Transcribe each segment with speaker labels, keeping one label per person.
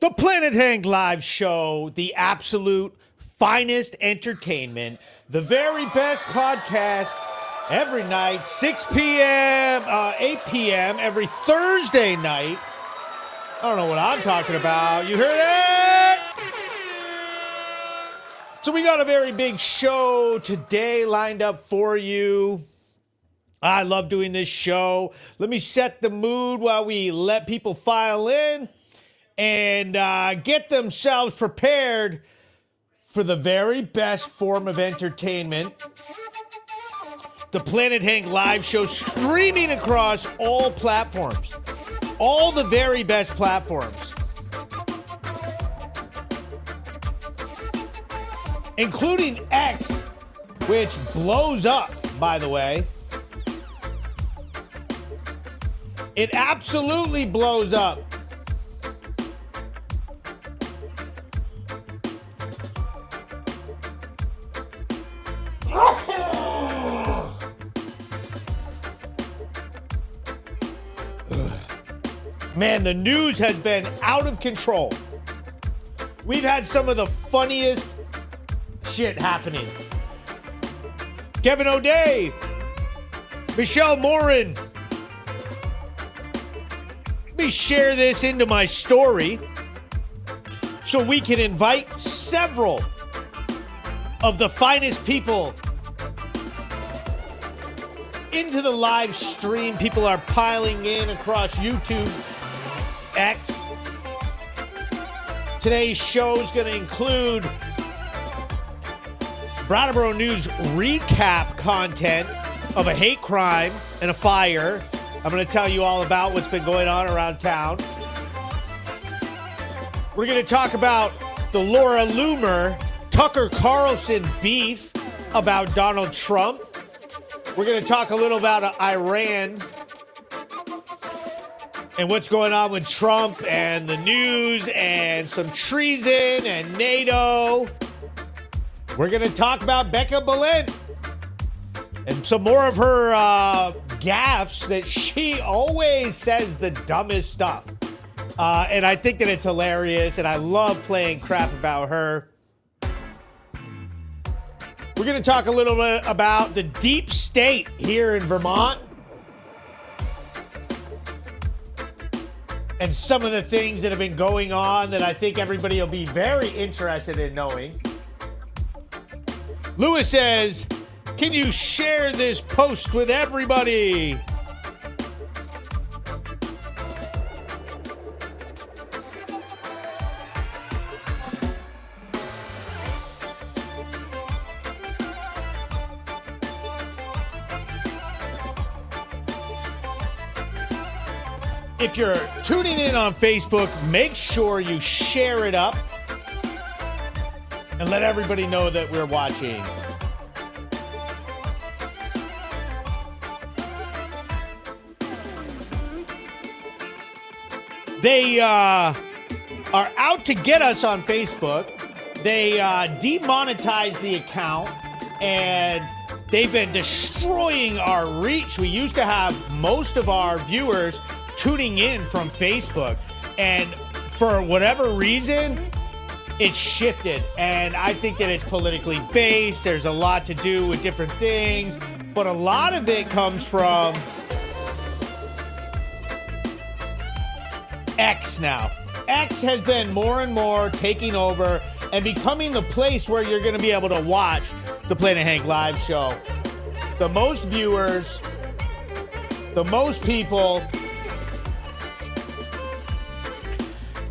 Speaker 1: The Planet Hank Live Show, the absolute finest entertainment, the very best podcast every night, 6 p.m., 8 p.m., every Thursday night. I don't know what I'm talking about. You heard that? So we got a very big show today lined up for you. I love doing this show. Let me set the mood while we let people file in and get themselves prepared for the very best form of entertainment. The Planet Hank Live Show, streaming across all platforms. All the very best platforms. Including X, which blows up, by the way. It absolutely blows up. Man, the news has been out of control. We've had some of the funniest shit happening. Kevin O'Day, Michelle Morin. Let me share this into my story so we can invite several of the finest people into the live stream. People are piling in across YouTube, X. Today's show is going to include Brattleboro News recap content of a hate crime and a fire. I'm going to tell you all about what's been going on around town. We're going to talk about the Laura Loomer, Tucker Carlson beef about Donald Trump. We're going to talk a little about Iran and what's going on with Trump and the news and some treason and NATO. We're going to talk about Becca Bolen and some more of her gaffes that she always says the dumbest stuff. And I think that it's hilarious, and I love playing crap about her. We're going to talk a little bit about the deep state here in Vermont and some of the things that have been going on that I think everybody will be very interested in knowing. Lewis says, can you share this post with everybody? If you're tuning in on Facebook, make sure you share it up and let everybody know that we're watching. They are out to get us on Facebook. They demonetized the account, and they've been destroying our reach. We used to have most of our viewers tuning in from Facebook, and for whatever reason, it's shifted. And I think that it's politically based. There's a lot to do with different things, but a lot of it comes from X now. X has been more and more taking over and becoming the place where you're going to be able to watch the Planet Hank Live Show. The most viewers, the most people,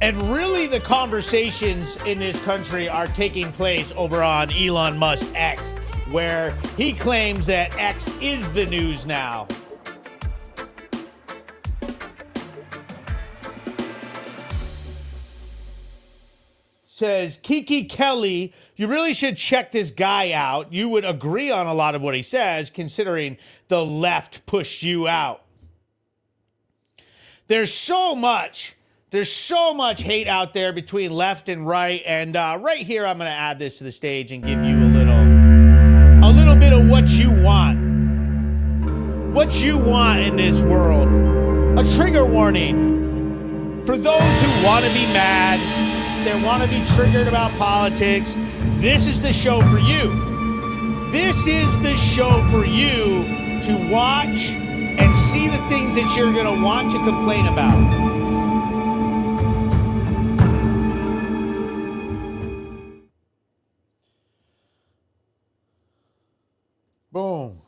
Speaker 1: and really the conversations in this country are taking place over on Elon Musk X, where he claims that X is the news now. Says, Kiki Kelly, you really should check this guy out. You would agree on a lot of what he says, considering the left pushed you out. There's so much hate out there between left and right. And right here, I'm going to add this to the stage and give you a little bit of what you want. What you want in this world. A trigger warning for those who want to be mad They want to be triggered about politics. This is the show for you. This is the show for you to watch and see the things that you're going to want to complain about. Boom.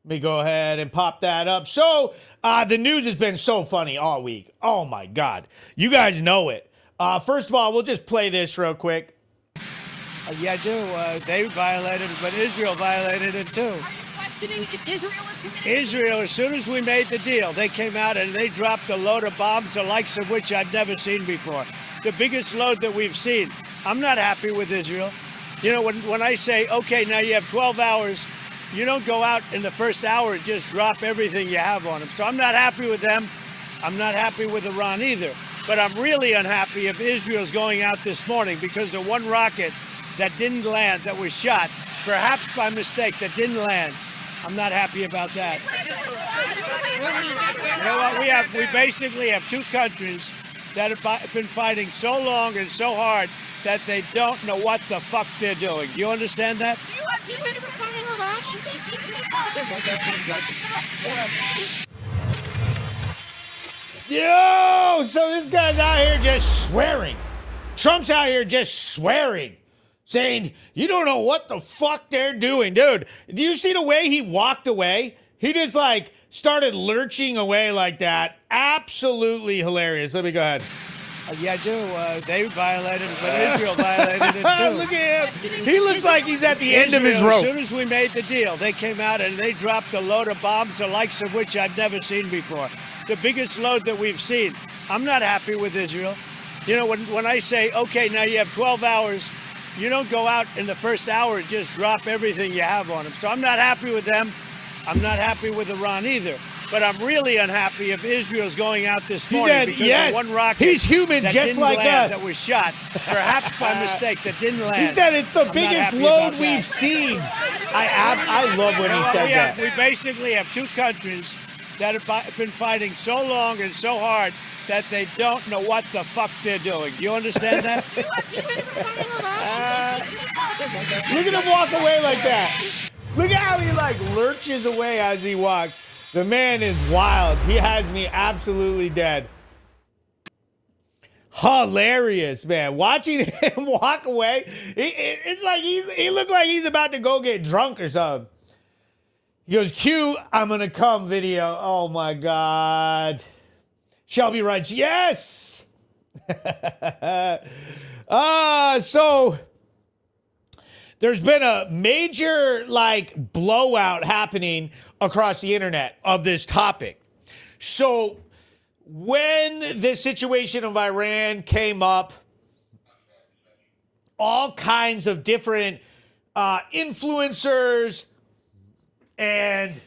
Speaker 1: Let me go ahead and pop that up. So, the news has been so funny all week. Oh, my God. You guys know it. First of all, we'll just play this real quick.
Speaker 2: Yeah, I do. They violated it, but Israel violated it, too. Israel, as soon as we made the deal, they came out and they dropped a load of bombs, the likes of which I've never seen before. The biggest load that we've seen. I'm not happy with Israel. You know, when I say, okay, now you have 12 hours, you don't go out in the first hour and just drop everything you have on them. So I'm not happy with them. I'm not happy with Iran either. But I'm really unhappy if Israel's going out this morning because of one rocket that didn't land, that was shot, perhaps by mistake, that didn't land. I'm not happy about that. You know what? We basically have two countries that have been fighting so long and so hard that they don't know what the fuck they're doing. Do you understand that?
Speaker 1: Yo, so this guy's out here just swearing. Trump's out here just swearing, saying, you don't know what the fuck they're doing. Dude, do you see the way he walked away? He just like started lurching away like that. Absolutely hilarious. Let me go ahead.
Speaker 2: Yeah, I do. They violated it, but Israel violated it, too.
Speaker 1: Look at him. He looks like he's at the end of his rope.
Speaker 2: As soon as we made the deal, they came out and they dropped a load of bombs, the likes of which I've never seen before. The biggest load that we've seen. I'm not happy with Israel. You know, when I say, okay, now you have 12 hours, you don't go out in the first hour and just drop everything you have on them. So I'm not happy with them. I'm not happy with Iran either. But I'm really unhappy if Israel's going out this morning because
Speaker 1: yes,
Speaker 2: of one rocket.
Speaker 1: He's human just like us.
Speaker 2: That was shot, perhaps by mistake, that didn't land.
Speaker 1: He said it's the biggest load we've seen. I love when he said that.
Speaker 2: We basically have two countries that have been fighting so long and so hard that they don't know what the fuck they're doing. Do you understand that?
Speaker 1: Look at him walk away like that. Look at how he like lurches away as he walks. The man is wild. He has me absolutely dead. Hilarious, man. Watching him walk away, it's like he looked like he's about to go get drunk or something. He goes, Q, I'm gonna come video. Oh my God. Shelby writes, yes. So there's been a major like blowout happening across the internet of this topic. So when the situation of Iran came up, all kinds of different influencers and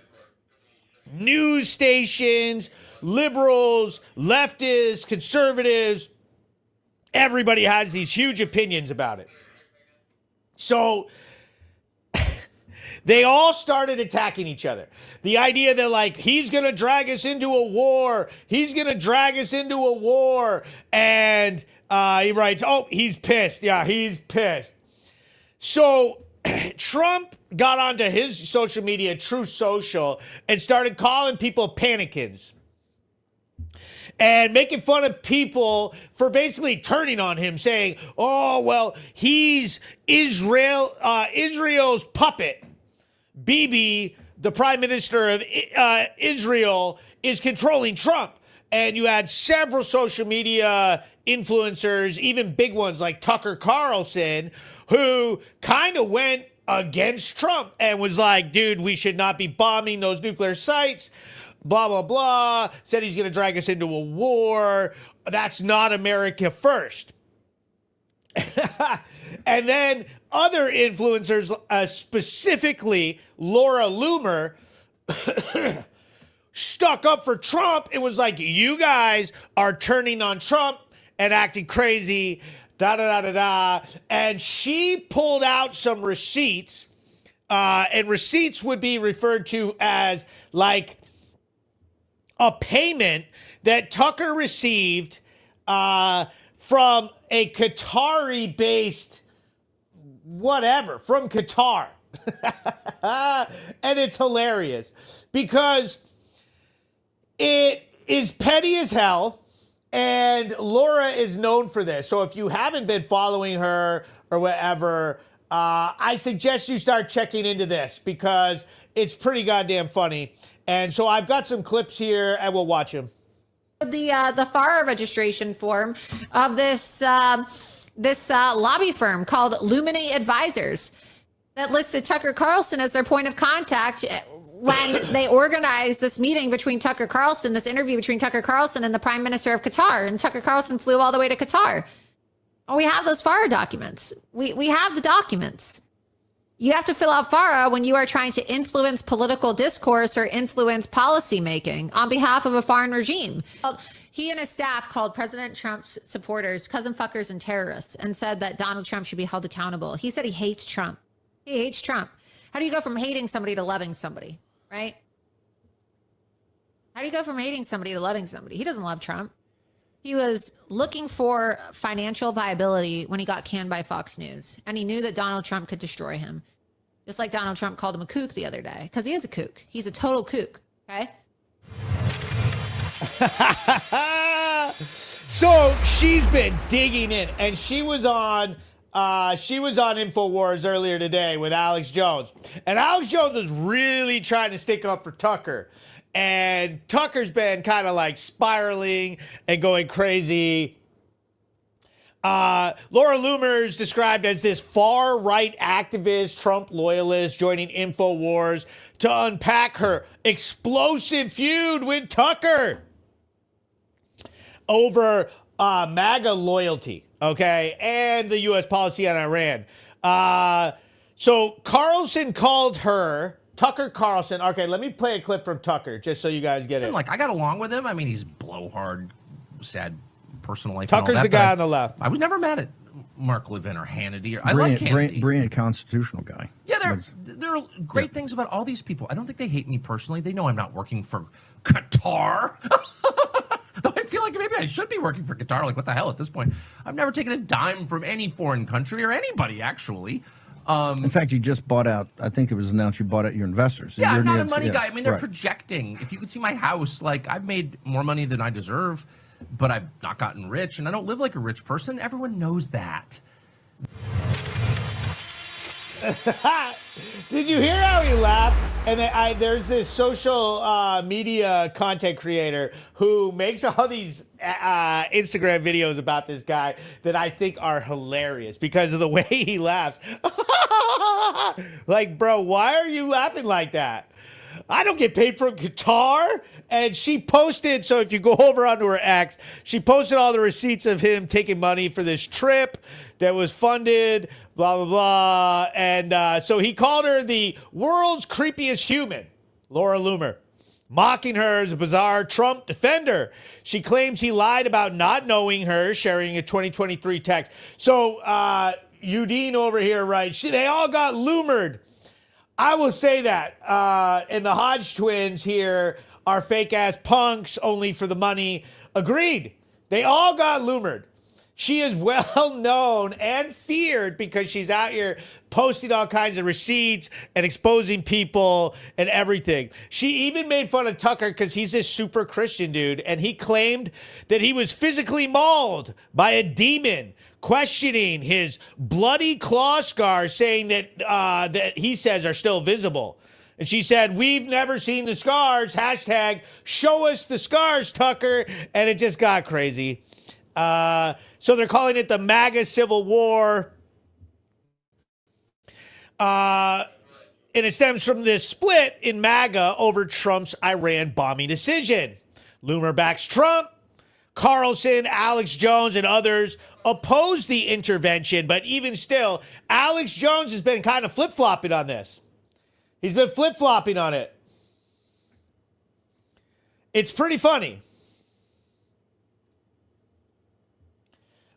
Speaker 1: news stations, liberals, leftists, conservatives, everybody has these huge opinions about it. So they all started attacking each other. The idea that like, he's going to drag us into a war. He's going to drag us into a war. And he writes, oh, he's pissed. Yeah, he's pissed. So Trump got onto his social media, Truth Social, and started calling people panicans and making fun of people for basically turning on him, saying, oh, well, he's Israel's puppet. Bibi, the prime minister of Israel, is controlling Trump. And you had several social media influencers, even big ones like Tucker Carlson, who kind of went against Trump and was like, dude, we should not be bombing those nuclear sites. Blah, blah, blah, said he's going to drag us into a war. That's not America first. And then other influencers, specifically Laura Loomer, stuck up for Trump. It was like, you guys are turning on Trump and acting crazy, da-da-da-da-da. And she pulled out some receipts, and receipts would be referred to as like a payment that Tucker received from a Qatari-based whatever, from Qatar. And it's hilarious because it is petty as hell, and Laura is known for this. So if you haven't been following her or whatever, I suggest you start checking into this because it's pretty goddamn funny. And so I've got some clips here, and we'll watch them.
Speaker 3: The FARA registration form of this lobby firm called Lumini Advisors that listed Tucker Carlson as their point of contact when they organized this meeting between Tucker Carlson, this interview between Tucker Carlson and the Prime Minister of Qatar. And Tucker Carlson flew all the way to Qatar. Oh, we have those FARA documents. We have the documents. You have to fill out FARA when you are trying to influence political discourse or influence policymaking on behalf of a foreign regime. He and his staff called President Trump's supporters cousin fuckers and terrorists and said that Donald Trump should be held accountable. He said he hates Trump. He hates Trump. How do you go from hating somebody to loving somebody, right? How do you go from hating somebody to loving somebody? He doesn't love Trump. He was looking for financial viability when he got canned by Fox News, and he knew that Donald Trump could destroy him. Just like Donald Trump called him a kook the other day, because he is a kook. He's a total kook, okay?
Speaker 1: So she's been digging in, and she was on InfoWars earlier today with Alex Jones. And Alex Jones was really trying to stick up for Tucker. And Tucker's been kind of like spiraling and going crazy. Laura Loomer is described as this far-right activist, Trump loyalist, joining InfoWars to unpack her explosive feud with Tucker over MAGA loyalty, okay, and the U.S. policy on Iran. So Carlson called her, Tucker Carlson. Okay, let me play a clip from Tucker just so you guys get it.
Speaker 4: Like, I got along with him. I mean, he's blowhard, sad personal life.
Speaker 1: Tucker's
Speaker 4: that,
Speaker 1: the guy on the left.
Speaker 4: I was never mad at Mark Levin or Hannity. I like Hannity.
Speaker 5: Brilliant constitutional guy.
Speaker 4: Yeah, there are great things about all these people. I don't think they hate me personally. They know I'm not working for Qatar. Though I feel like maybe I should be working for Qatar. Like, what the hell at this point? I've never taken a dime from any foreign country or anybody, actually.
Speaker 5: In fact, you just bought out, I think it was announced you bought out your investors.
Speaker 4: Yeah, I'm not a money guy. I mean, they're projecting. If you could see my house, like, I've made more money than I deserve, but I've not gotten rich, and I don't live like a rich person. Everyone knows that.
Speaker 1: Did you hear how he laughed? And there's this social media content creator who makes all these Instagram videos about this guy that I think are hilarious because of the way he laughs. Like, bro, why are you laughing like that? I don't get paid from Qatar. And she posted, so if you go over onto her X, she posted all the receipts of him taking money for this trip that was funded, blah, blah, blah. And so he called her the world's creepiest human, Laura Loomer, mocking her as a bizarre Trump defender. She claims he lied about not knowing her, sharing a 2023 text. So Udine over here writes, they all got Loomered. I will say that. And the Hodge twins here are fake-ass punks only for the money. Agreed. They all got Loomered. She is well known and feared because she's out here posting all kinds of receipts and exposing people and everything. She even made fun of Tucker because he's this super Christian dude, and he claimed that he was physically mauled by a demon, questioning his bloody claw scars, saying that that he says are still visible. And she said, "We've never seen the scars. Hashtag show us the scars, Tucker." And it just got crazy. So they're calling it the MAGA Civil War. And it stems from this split in MAGA over Trump's Iran bombing decision. Loomer backs Trump. Carlson, Alex Jones, and others oppose the intervention. But even still, Alex Jones has been kind of flip-flopping on this. He's been flip-flopping on it. It's pretty funny.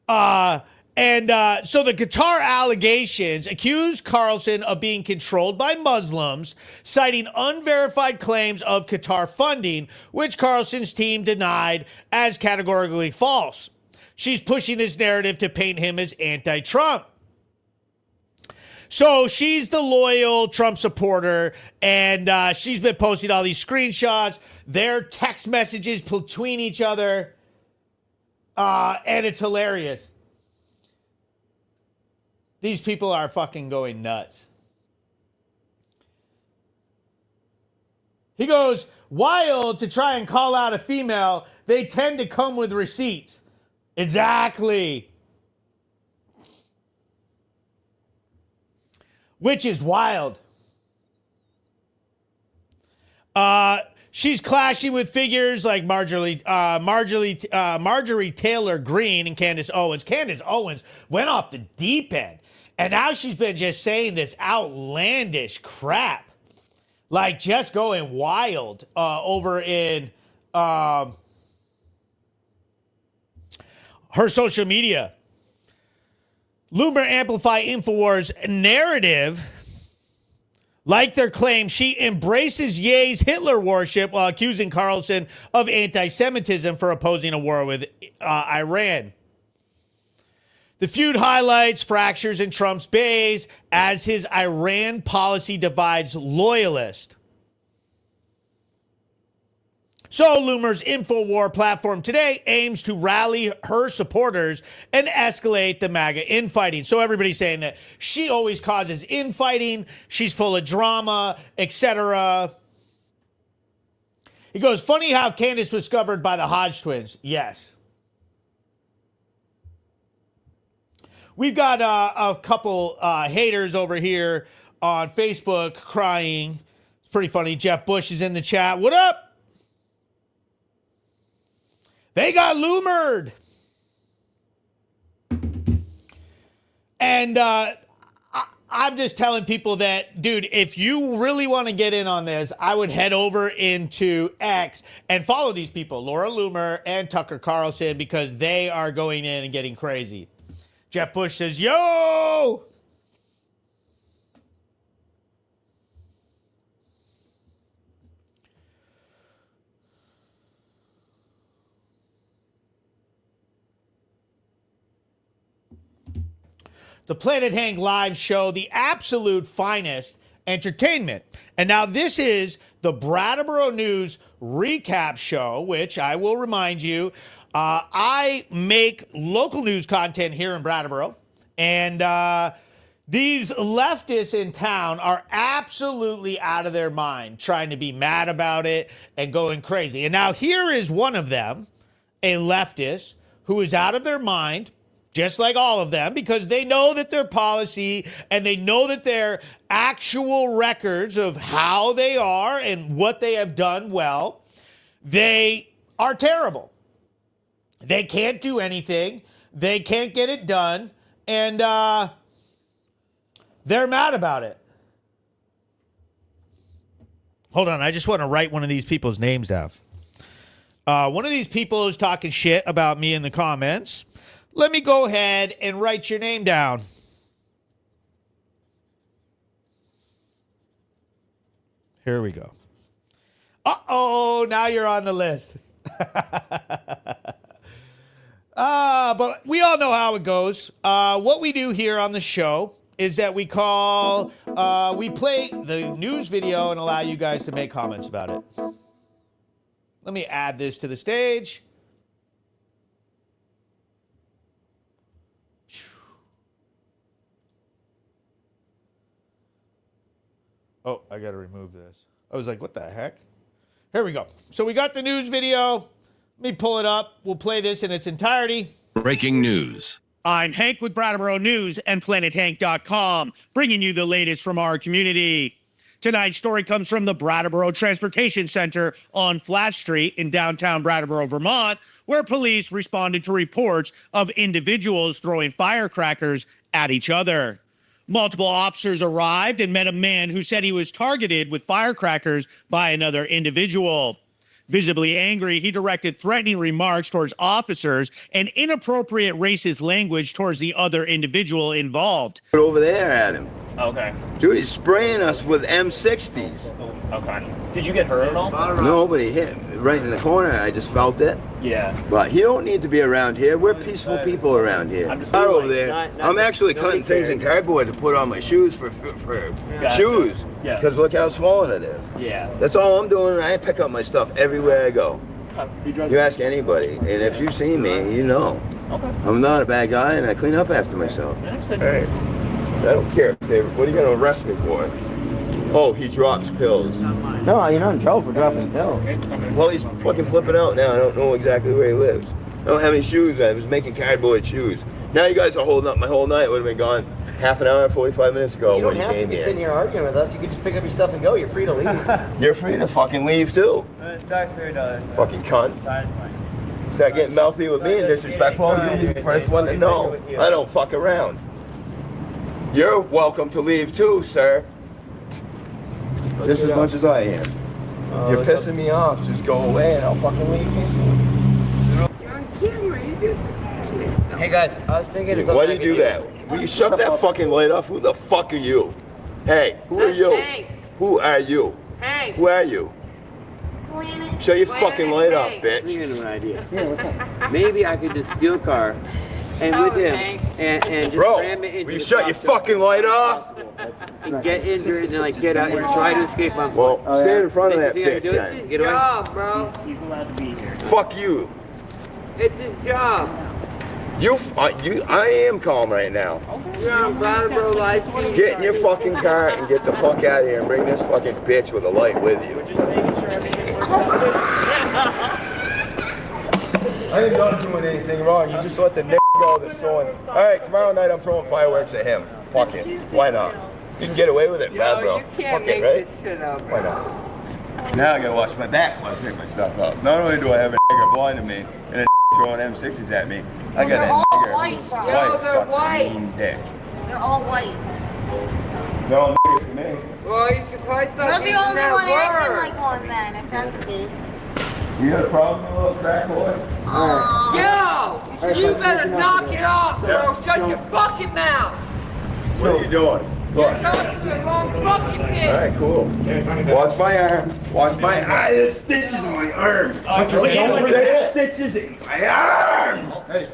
Speaker 1: So the Qatar allegations accuse Carlson of being controlled by Muslims, citing unverified claims of Qatar funding, which Carlson's team denied as categorically false. she's pushing this narrative to paint him as anti-Trump. So she's the loyal Trump supporter, and she's been posting all these screenshots, their text messages between each other, and it's hilarious. These people are fucking going nuts. He goes, wild to try and call out a female. They tend to come with receipts. Exactly. Which is wild. She's clashing with figures like Marjorie Taylor Greene and Candace Owens. Candace Owens went off the deep end. And now she's been just saying this outlandish crap. Like just going wild over in her social media. Loomer amplify InfoWars narrative. Like their claim, she embraces Ye's Hitler worship while accusing Carlson of anti-Semitism for opposing a war with Iran. The feud highlights fractures in Trump's base as his Iran policy divides loyalists. So Loomer's InfoWar platform today aims to rally her supporters and escalate the MAGA infighting. So everybody's saying that she always causes infighting, she's full of drama, etc. He goes, funny how Candace was discovered by the Hodge twins. Yes. We've got a couple haters over here on Facebook crying. It's pretty funny. Jeff Bush is in the chat. What up? They got loomered. And I'm just telling people that, dude, if you really want to get in on this, I would head over into X and follow these people, Laura Loomer and Tucker Carlson, because they are going in and getting crazy. Jeff Bush says, yo! The Planet Hank live show, the absolute finest entertainment. And now this is the Brattleboro News recap show, which I will remind you, I make local news content here in Brattleboro, and these leftists in town are absolutely out of their mind, trying to be mad about it and going crazy. And now here is one of them, a leftist, who is out of their mind, just like all of them, because they know that their policy and they know that their actual records of how they are and what they have done well, they are terrible. They can't do anything. They can't get it done. And they're mad about it. Hold on. I just want to write one of these people's names down. One of these people is talking shit about me in the comments. Let me go ahead and write your name down. Here we go. Uh-oh, now you're on the list. But we all know how it goes. What we do here on the show is that we play the news video and allow you guys to make comments about it. Let me add this to the stage. Oh, I got to remove this. I was like, what the heck? Here we go. So we got the news video. Let me pull it up. We'll play this in its entirety.
Speaker 6: Breaking news.
Speaker 7: I'm Hank with Brattleboro News and PlanetHank.com, bringing you the latest from our community. Tonight's story comes from the Brattleboro Transportation Center on Flash Street in downtown Brattleboro, Vermont, where police responded to reports of individuals throwing firecrackers at each other. Multiple officers arrived and met a man who said he was targeted with firecrackers by another individual. Visibly angry, he directed threatening remarks towards officers and inappropriate racist language towards the other individual involved.
Speaker 8: Over there at him.
Speaker 6: Okay.
Speaker 8: Dude, he's spraying us with M60s.
Speaker 6: Okay. Did you get hurt at all?
Speaker 8: Nobody hit right in the corner. I just felt it.
Speaker 6: Yeah.
Speaker 8: But he don't need to be around here. We're peaceful people around here.
Speaker 6: I'm just
Speaker 8: over there. I'm actually cutting things in cardboard to put on my shoes for shoes.
Speaker 6: Yeah.
Speaker 8: Because look how small it is.
Speaker 6: Yeah.
Speaker 8: That's all I'm doing. I pick up my stuff everywhere I go. You ask anybody, and if you see me, you know.
Speaker 6: Okay.
Speaker 8: I'm not a bad guy, and I clean up after myself.
Speaker 6: Hey.
Speaker 8: I don't care. What are you going to arrest me for? Oh, he drops pills.
Speaker 9: No, you're not in trouble for dropping pills.
Speaker 8: Well, he's fucking flipping out now. I don't know exactly where he lives. I don't have any shoes. I was making cardboard shoes. Now you guys are holding up my whole night. Would have been gone half an hour, 45 minutes ago when you came here. You don't have to be sitting here arguing with us. You can just pick up your stuff and go. You're free to leave. You're free to fucking leave too. Fucking cunt. Start getting mouthy with me and disrespectful. You'll be the first one to know. I don't fuck around. You're welcome to leave too, sir. Just as much as I am. You're pissing me off. Just go away and I'll fucking leave peacefully.
Speaker 10: You're on camera. You just.
Speaker 9: Hey guys, I was thinking.
Speaker 8: Why do you do that? Will you shut that fucking light off? Who the fuck are you? Hey, who are you? Who are you?
Speaker 10: Hey.
Speaker 8: Who are you? Shut your fucking light off, bitch.
Speaker 9: I'm thinking of an idea. Yeah, what's up? Maybe I could just steal a car and with him and just ram it into
Speaker 8: will you
Speaker 9: the
Speaker 8: shut your fucking light off?
Speaker 9: and get injured and then like get out and try to escape on
Speaker 8: Well, stand in front of that bitch
Speaker 10: It's
Speaker 8: then.
Speaker 10: his job, bro.
Speaker 6: He's allowed to be here.
Speaker 8: Fuck you.
Speaker 10: It's his job.
Speaker 8: I am calm right now.
Speaker 10: You're on Brattleboro license.
Speaker 8: Get in your fucking car and get the fuck out of here and bring this fucking bitch with a light with you.
Speaker 6: We're just making sure everything works.
Speaker 8: I ain't not doing anything wrong. You just let the n*** go that's throwing. All right, tomorrow night I'm throwing fireworks at him. Fuck it. Why not? You can get away with it, bad bro.
Speaker 10: You can't
Speaker 8: Fuck
Speaker 10: make
Speaker 8: it, right?
Speaker 10: this shit up.
Speaker 8: Why not? Now I gotta watch my back when I pick my stuff up. Not only do I have a nigger blinding me and a throwing M60s at me, I got a nigger
Speaker 10: white,
Speaker 8: whose
Speaker 10: bro.
Speaker 8: wife
Speaker 10: Yo, they're
Speaker 8: sucks a
Speaker 10: white.
Speaker 8: mean dick.
Speaker 10: They're all white.
Speaker 8: They're all niggers to me.
Speaker 10: Well, you should probably start
Speaker 11: You're the
Speaker 10: using
Speaker 11: only
Speaker 10: that
Speaker 11: one acting
Speaker 10: word.
Speaker 11: like one then, if that's the case.
Speaker 8: You got a problem, you little crack boy?
Speaker 10: Yo, you better knock it off, bro. Shut your fucking mouth.
Speaker 8: What are you doing?
Speaker 10: You're talking to the wrong fucking
Speaker 8: All
Speaker 10: kid.
Speaker 8: right, cool. Watch my arm. Watch my arm. There's stitches in my arm. There's stitches in my arm. Hey.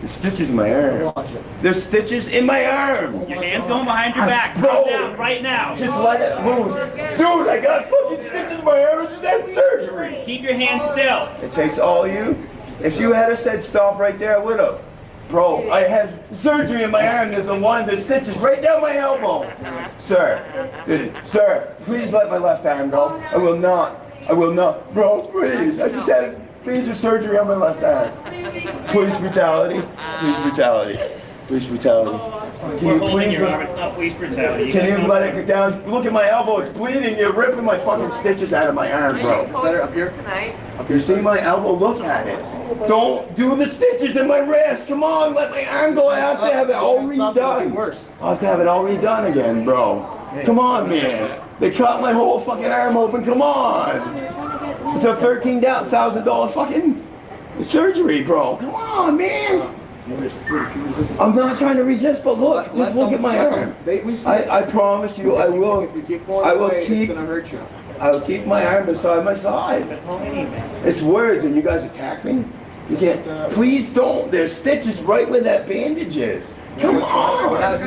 Speaker 8: There's stitches in my arm. There's stitches in my arm.
Speaker 6: Your hand's going behind your back.
Speaker 8: Bro,
Speaker 6: Calm down right now.
Speaker 8: just let it loose. Dude, I got fucking stitches in my arm. This is that surgery.
Speaker 6: Keep your hand still.
Speaker 8: It takes all you. If you had said stop right there, I would have. Bro, I had surgery in my arm. There's stitches right down my elbow. Sir, please let my left arm go. I will not. Bro, please. I just had major surgery on my left arm. Police brutality. Can you please
Speaker 6: It's not police brutality.
Speaker 8: can you let it get down? Look at my elbow, it's bleeding. You're ripping my fucking stitches out of my arm, bro.
Speaker 10: Better up here tonight.
Speaker 8: You see my elbow? Look at it. Don't do the stitches in my wrist. Come on, let my arm go. I have to have it all redone. I'll have to have it all redone again, bro. Come on, man. They cut my whole fucking arm open. Come on. It's a $13,000 fucking surgery, bro. Come on, man. I'm not trying to resist, but look, just look at my arm. I promise you, I will keep my arm beside my side.
Speaker 6: That's all we need, man.
Speaker 8: It's words, and you guys attack me? You can't. Please don't. There's stitches right where that bandage is. Come on.
Speaker 12: Back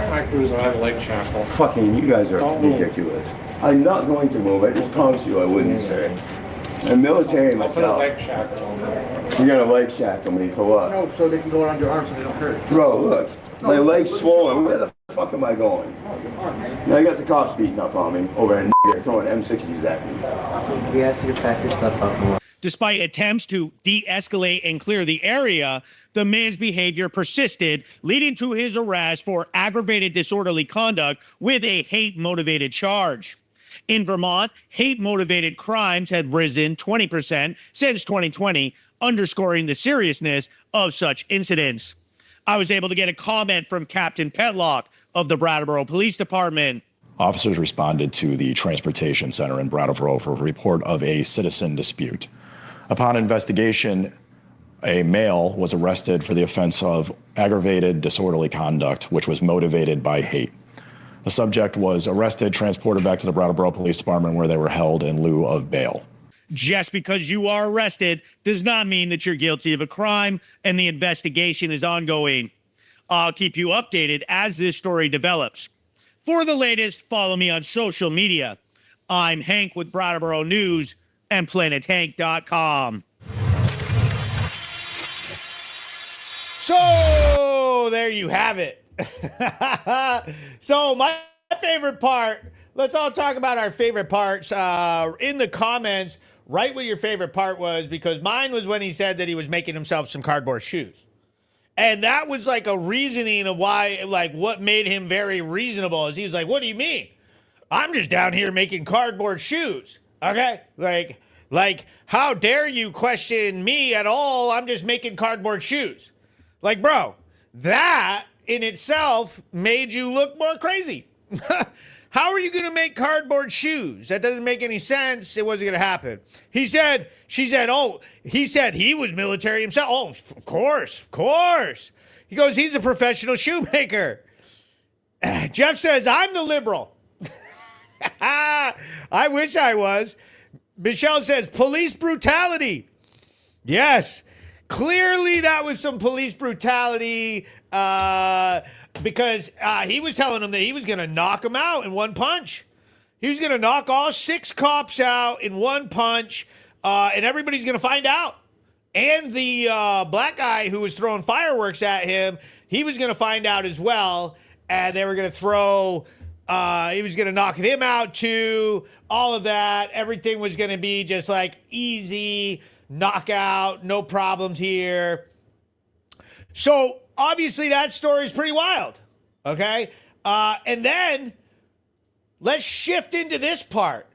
Speaker 12: to my cruiser, I have a leg shackle.
Speaker 8: Fucking, you guys are ridiculous. I'm not going to move. I just promise you I wouldn't, sir. I'm military
Speaker 12: I'll put a
Speaker 8: myself.
Speaker 12: leg shackle on there.
Speaker 8: You're gonna leg shackle me for what?
Speaker 9: No, so they can go around your arm so they don't hurt.
Speaker 8: Bro, look. My leg's swollen. Where the fuck am I going? Now I got the cops beating up on me over a nigger throwing M60s at me.
Speaker 9: We asked you to pack your stuff up more.
Speaker 7: Despite attempts to de-escalate and clear the area, the man's behavior persisted, leading to his arrest for aggravated disorderly conduct with a hate-motivated charge. In Vermont, hate-motivated crimes had risen 20% since 2020, underscoring the seriousness of such incidents. I was able to get a comment from Captain Petlock of the Brattleboro Police Department.
Speaker 13: Officers responded to the transportation center in Brattleboro for a report of a citizen dispute. Upon investigation, A male was arrested for the offense of aggravated disorderly conduct, which was motivated by hate. The subject was arrested, transported back to the Brattleboro Police Department, where they were held in lieu of bail.
Speaker 7: Just because you are arrested does not mean that you're guilty of a crime, and the investigation is ongoing. I'll keep you updated as this story develops. For the latest, follow me on social media. I'm Hank with Brattleboro News and PlanetHank.com.
Speaker 1: So there you have it. So my favorite part, let's all talk about our favorite parts. In the comments, write what your favorite part was, because mine was when he said that he was making himself some cardboard shoes. And that was like a reasoning of why, like what made him very reasonable is he was like, what do you mean? I'm just down here making cardboard shoes. Okay? Like how dare you question me at all? I'm just making cardboard shoes. Like, bro, that in itself made you look more crazy. How are you going to make cardboard shoes? That doesn't make any sense. It wasn't going to happen. She said, he said he was military himself. Oh, of course. He goes, he's a professional shoemaker. Jeff says, I'm the liberal. I wish I was. Michelle says, police brutality. Yes. Clearly, that was some police brutality because he was telling him that he was going to knock him out in one punch. He was going to knock all 6 cops out in one punch, and everybody's going to find out. And the black guy who was throwing fireworks at him, he was going to find out as well, and they were going to he was going to knock him out too, all of that. Everything was going to be just like easy knockout, no problems here. So obviously that story is pretty wild. Okay. And then let's shift into this part.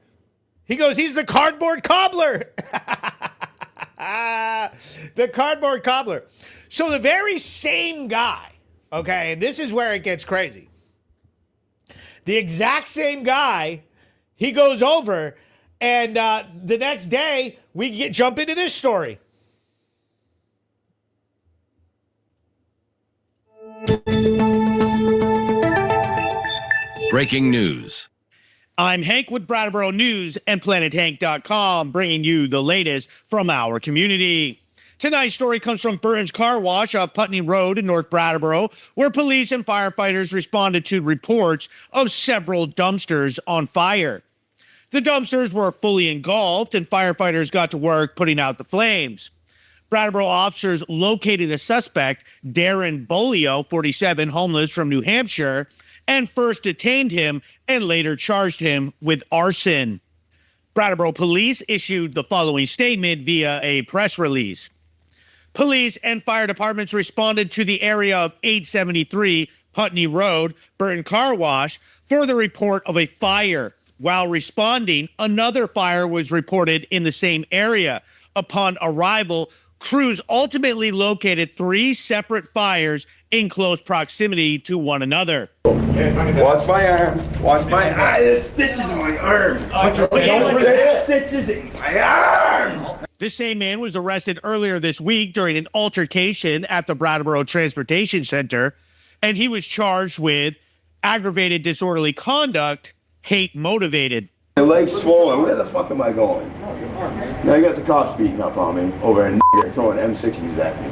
Speaker 1: He goes, he's the cardboard cobbler. The cardboard cobbler. So the very same guy, okay, and this is where it gets crazy. The exact same guy, he goes over, and the next day, we jump into this story.
Speaker 14: Breaking news.
Speaker 7: I'm Hank with Brattleboro News and PlanetHank.com, bringing you the latest from our community. Tonight's story comes from Burns Car Wash off Putney Road in North Brattleboro, where police and firefighters responded to reports of several dumpsters on fire. The dumpsters were fully engulfed, and firefighters got to work putting out the flames. Brattleboro officers located a suspect, Darren Bolio, 47, homeless from New Hampshire, and first detained him and later charged him with arson. Brattleboro police issued the following statement via a press release. Police and fire departments responded to the area of 873 Putney Road, Burton Car Wash, for the report of a fire. While responding, another fire was reported in the same area. Upon arrival, crews ultimately located 3 separate fires in close proximity to one another.
Speaker 8: Watch my arm. Watch my arm. There's stitches in my arm. Stitches in my arm.
Speaker 7: This same man was arrested earlier this week during an altercation at the Brattleboro Transportation Center, and he was charged with aggravated disorderly conduct, hate motivated.
Speaker 8: My leg's swollen. Where the fuck am I going? Now you got the cops beating up on me over in throwing M60s at me.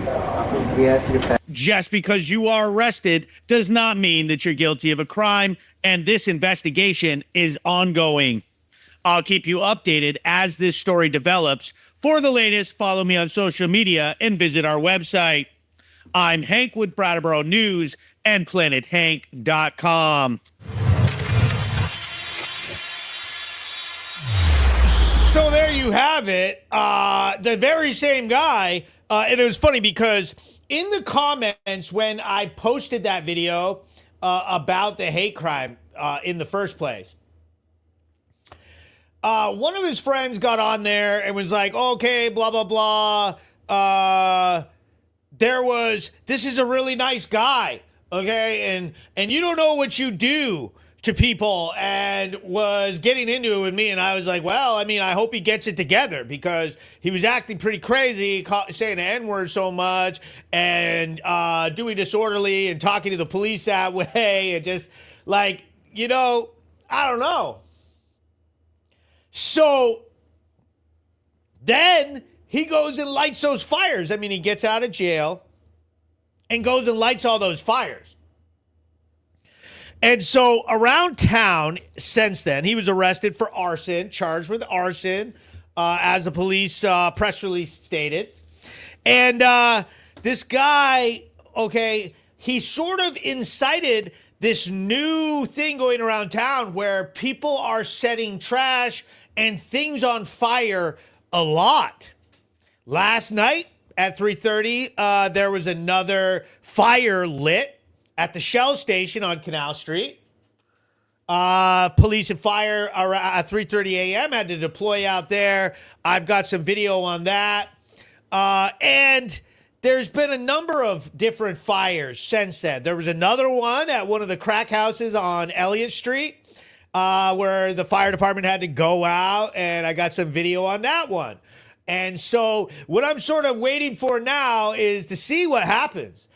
Speaker 7: Just because you are arrested does not mean that you're guilty of a crime, and this investigation is ongoing. I'll keep you updated as this story develops. For the latest, follow me on social media and visit our website. I'm Hank with Brattleboro News and PlanetHank.com.
Speaker 1: So there you have it. The very same guy. And it was funny because in the comments when I posted that video about the hate crime in the first place, one of his friends got on there and was like, okay, blah, blah, blah. This is a really nice guy. Okay. And you don't know what you do to people and was getting into it with me. And I was like, well, I mean, I hope he gets it together because he was acting pretty crazy, saying the N-word so much and doing disorderly and talking to the police that way. And just like, you know, I don't know. So then he goes and lights those fires. I mean, he gets out of jail and goes and lights all those fires. And so around town since then, he was arrested for arson, charged with arson, as the police press release stated. And this guy, okay, he sort of incited this new thing going around town where people are setting trash and things on fire a lot. Last night at 3:30, there was another fire lit at the Shell station on Canal Street. Police and fire at 3:30 a.m. had to deploy out there. I've got some video on that. And there's been a number of different fires since then. There was another one at one of the crack houses on Elliott Street where the fire department had to go out, and I got some video on that one. And so what I'm sort of waiting for now is to see what happens.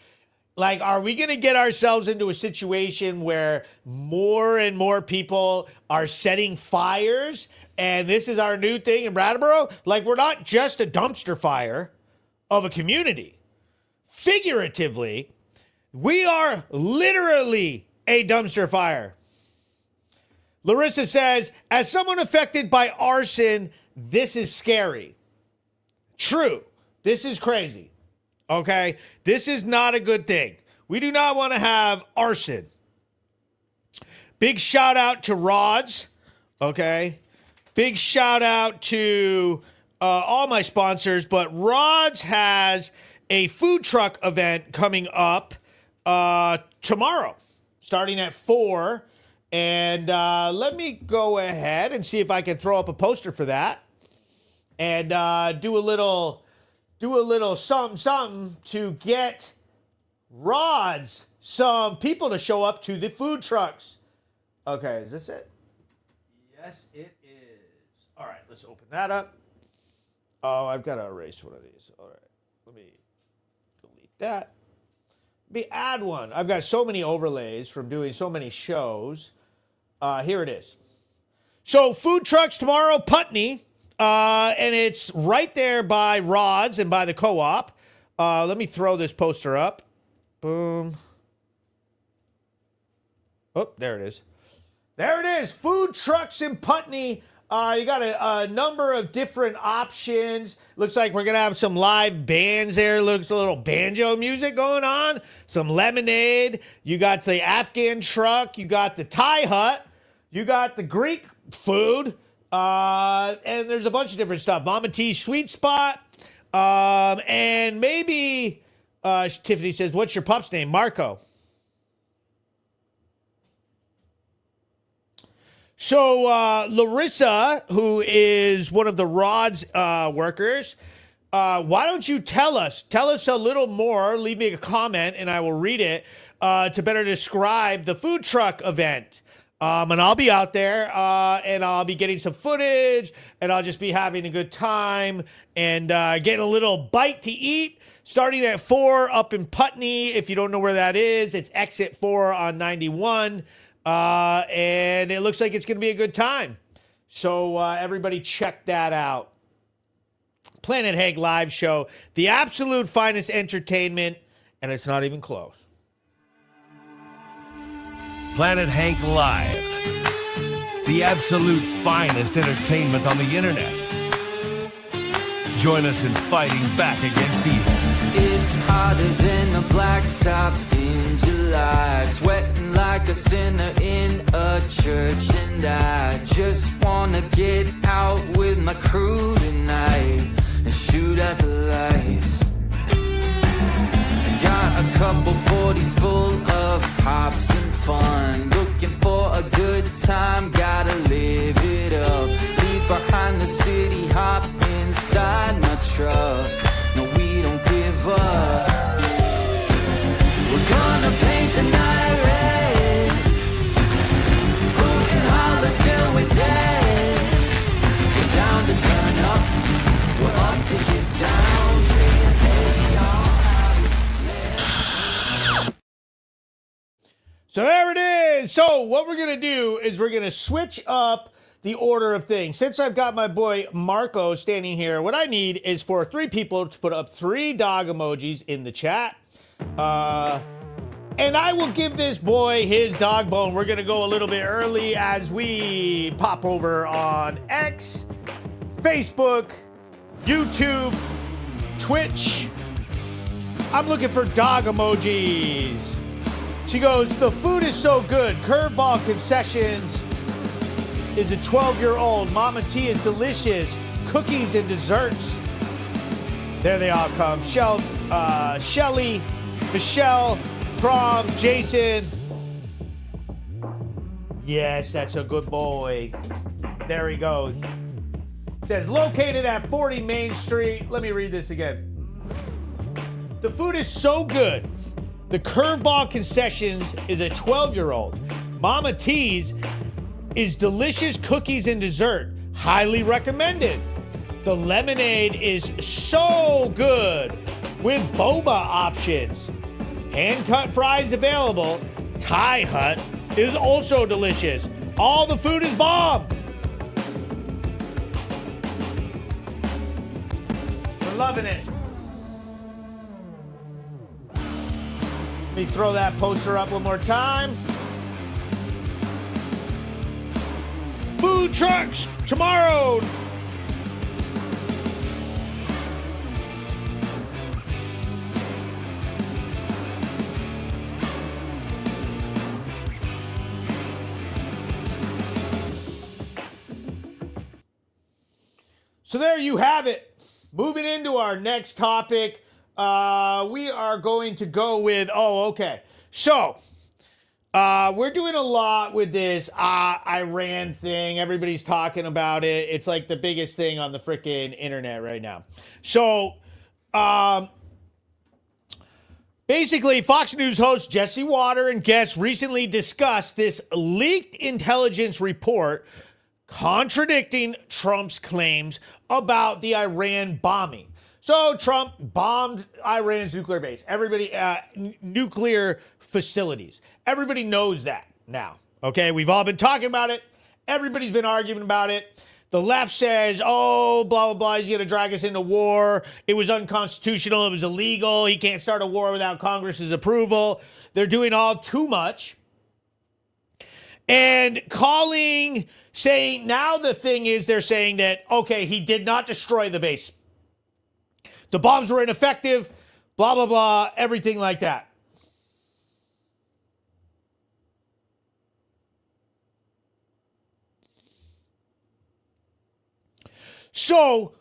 Speaker 1: Like, are we going to get ourselves into a situation where more and more people are setting fires? And this is our new thing in Brattleboro? Like, we're not just a dumpster fire of a community. Figuratively, we are literally a dumpster fire. Larissa says, as someone affected by arson, this is scary. True. This is crazy. Okay, this is not a good thing. We do not want to have arson. Big shout out to Rods. Okay, big shout out to all my sponsors. But Rods has a food truck event coming up tomorrow, starting at 4. And let me go ahead and see if I can throw up a poster for that, and do a little something to get Rods some people to show up to the food trucks. Okay, is this it? Yes, it is. All right, let's open that up. Oh, I've got to erase one of these. All right, let me delete that. Let me add one. I've got so many overlays from doing so many shows. Here it is. So food trucks tomorrow, Putney. And it's right there by Rods and by the co-op. Let me throw this poster up. Boom. Oh, there it is. There it is. Food trucks in Putney. You got a number of different options. Looks like we're going to have some live bands there. Looks a little banjo music going on. Some lemonade. You got the Afghan truck. You got the Thai hut. You got the Greek food. And there's a bunch of different stuff. Mama T's Sweet Spot. And maybe, Tiffany says, what's your pup's name? Marco. So, Larissa, who is one of the Rods workers, why don't you tell us a little more, leave me a comment, and I will read it to better describe the food truck event. And I'll be out there, and I'll be getting some footage, and I'll just be having a good time and getting a little bite to eat. Starting at 4 up in Putney. If you don't know where that is, it's exit 4 on 91. And it looks like it's going to be a good time. So everybody check that out. Planet Hank live show. The absolute finest entertainment, and it's not even close.
Speaker 14: Planet Hank Live, the absolute finest entertainment on the internet. Join us in fighting back against evil.
Speaker 15: It's hotter than a blacktop in July, sweating like a sinner in a church, and I just wanna get out with my crew tonight and shoot at the lights. Got a couple 40s full of hops and fun, looking for a good time, gotta live it up. Leave behind the city, hop inside my truck. No, we don't give up. We're gonna paint the night red.
Speaker 1: So there it is. So what we're going to do is we're going to switch up the order of things. Since I've got my boy Marco standing here, what I need is for 3 people to put up 3 dog emojis in the chat. And I will give this boy his dog bone. We're going to go a little bit early as we pop over on X, Facebook, YouTube, Twitch. I'm looking for dog emojis. She goes, the food is so good. Curveball Concessions is a 12-year-old. Mama T is delicious. Cookies and desserts. There they all come. Shelly, Michelle, Prom, Jason. Yes, that's a good boy. There he goes. Says, located at 40 Main Street. Let me read this again. The food is so good. The Curveball Concessions is a 12-year-old. Mama T's is delicious cookies and dessert. Highly recommended. The lemonade is so good with boba options. Hand-cut fries available. Thai Hut is also delicious. All the food is bomb. We're loving it. Let me throw that poster up one more time. Food trucks tomorrow. So there you have it. Moving into our next topic. We are going to go with, So, we're doing a lot with this Iran thing. Everybody's talking about it. It's like the biggest thing on the freaking internet right now. So, basically, Fox News host Jesse Water and guests recently discussed this leaked intelligence report contradicting Trump's claims about the Iran bombing. So Trump bombed Iran's nuclear base, nuclear facilities. Everybody knows that now, okay? We've all been talking about it. Everybody's been arguing about it. The left says, blah, blah, blah, he's going to drag us into war. It was unconstitutional. It was illegal. He can't start a war without Congress's approval. They're doing all too much. And now the thing is they're saying that, okay, he did not destroy the base. The bombs were ineffective, blah, blah, blah, everything like that. So,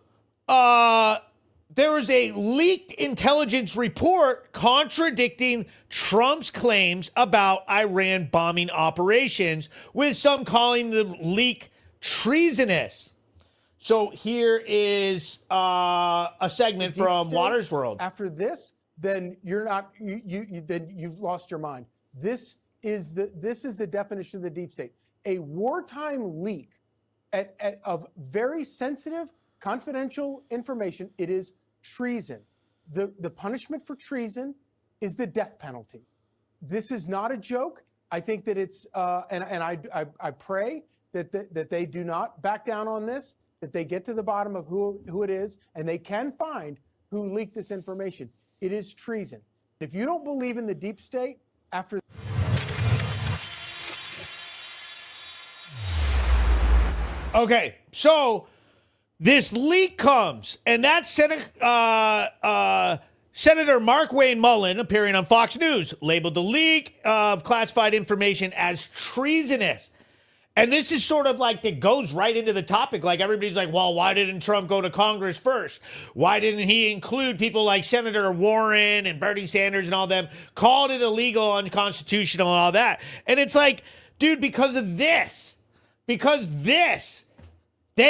Speaker 1: there was a leaked intelligence report contradicting Trump's claims about Iran bombing operations, with some calling the leak treasonous. So here is a segment from Waters World.
Speaker 16: After this, then you're not then you've lost your mind. This is the definition of the deep state: a wartime leak of very sensitive, confidential information. It is treason. The punishment for treason is the death penalty. This is not a joke. I think that it's and I pray that they do not back down on this, that they get to the bottom of who it is, and they can find who leaked this information. It is treason. If you don't believe in the deep state, after...
Speaker 1: Okay, so this leak comes, and that's Senator Mark Wayne Mullen, appearing on Fox News, labeled the leak of classified information as treasonous. And this is sort of like, it goes right into the topic. Like, everybody's like, well, why didn't Trump go to Congress first? Why didn't he include people like Senator Warren and Bernie Sanders and all them? Called it illegal, unconstitutional, and all that. And it's like, dude, because they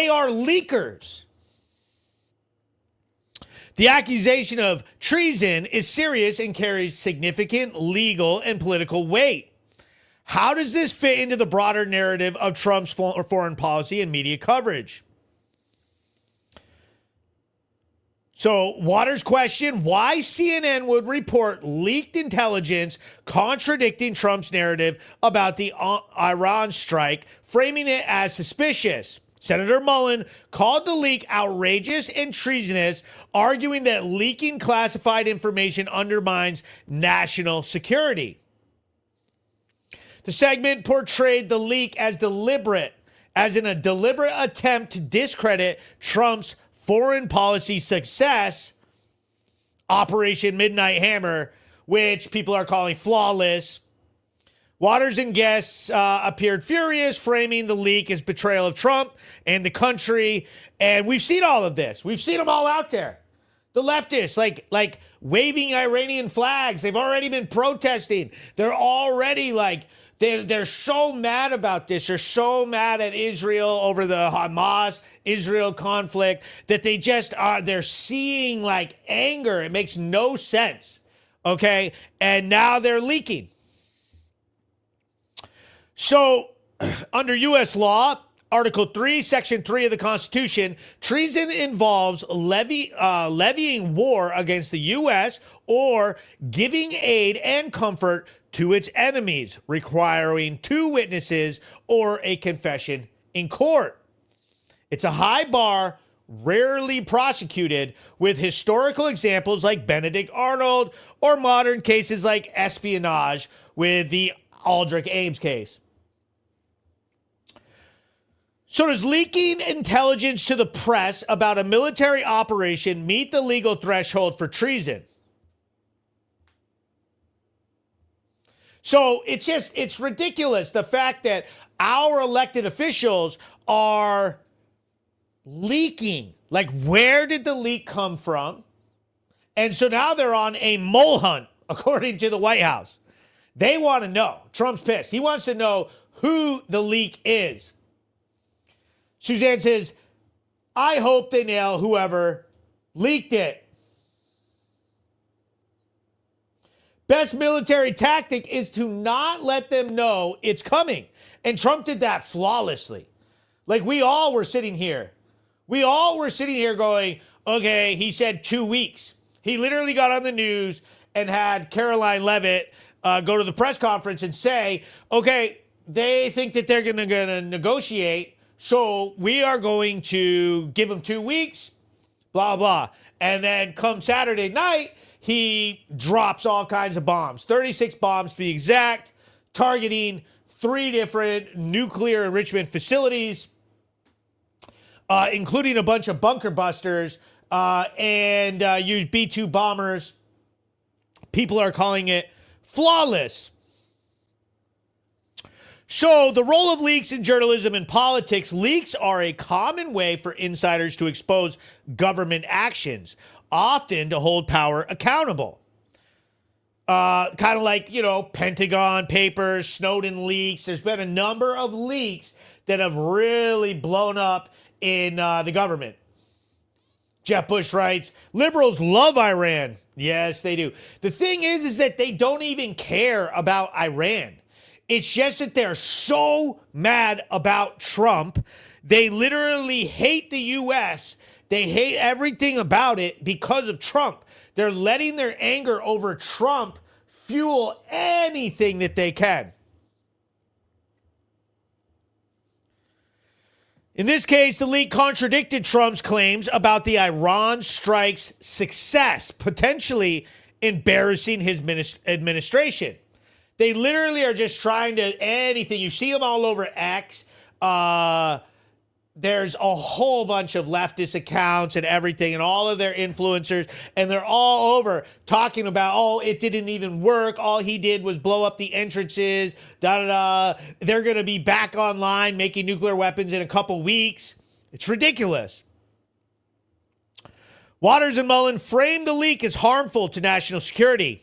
Speaker 1: are leakers. The accusation of treason is serious and carries significant legal and political weight. How does this fit into the broader narrative of Trump's foreign policy and media coverage? So Waters questioned why CNN would report leaked intelligence contradicting Trump's narrative about the Iran strike, framing it as suspicious. Senator Mullen called the leak outrageous and treasonous, arguing that leaking classified information undermines national security. The segment portrayed the leak as deliberate, as in a deliberate attempt to discredit Trump's foreign policy success, Operation Midnight Hammer, which people are calling flawless. Waters and guests appeared furious, framing the leak as betrayal of Trump and the country. And we've seen all of this. We've seen them all out there. The leftists, like waving Iranian flags. They've already been protesting. They're already they're so mad about this. They're so mad at Israel over the Hamas-Israel conflict that they just they're seeing anger. It makes no sense. Okay? And now they're leaking. So, under U.S. law, Article 3, Section 3 of the Constitution, treason involves levying war against the U.S. or giving aid and comfort to its enemies, requiring 2 witnesses or a confession in court. It's a high bar, rarely prosecuted, with historical examples like Benedict Arnold or modern cases like espionage with the Aldrich Ames case. So does leaking intelligence to the press about a military operation meet the legal threshold for treason? So it's ridiculous, the fact that our elected officials are leaking. Where did the leak come from? And so now they're on a mole hunt, according to the White House. They want to know. Trump's pissed. He wants to know who the leak is. Suzanne says, I hope they nail whoever leaked it. Best military tactic is to not let them know it's coming. And Trump did that flawlessly. We all were sitting here. We all were sitting here going, okay, he said 2 weeks. He literally got on the news and had Caroline Leavitt go to the press conference and say, okay, they think that they're going to negotiate, so we are going to give them 2 weeks, blah, blah. And then come Saturday night, he drops all kinds of bombs, 36 bombs to be exact, targeting 3 different nuclear enrichment facilities, including a bunch of bunker busters, and used B-2 bombers. People are calling it flawless. So the role of leaks in journalism and politics, leaks are a common way for insiders to expose government actions, often to hold power accountable. Kind of like, Pentagon Papers, Snowden leaks. There's been a number of leaks that have really blown up in the government. Jeff Bush writes, liberals love Iran. Yes, they do. The thing is that they don't even care about Iran. It's just that they're so mad about Trump. They literally hate the U.S. They hate everything about it because of Trump. They're letting their anger over Trump fuel anything that they can. In this case, the leak contradicted Trump's claims about the Iran strike's success, potentially embarrassing his administration. They literally are just trying to anything. You see them all over X. There's a whole bunch of leftist accounts and everything and all of their influencers, and they're all over talking about, it didn't even work. All he did was blow up the entrances, da-da-da. They're going to be back online making nuclear weapons in a couple weeks. It's ridiculous. Waters and Mullen framed the leak as harmful to national security.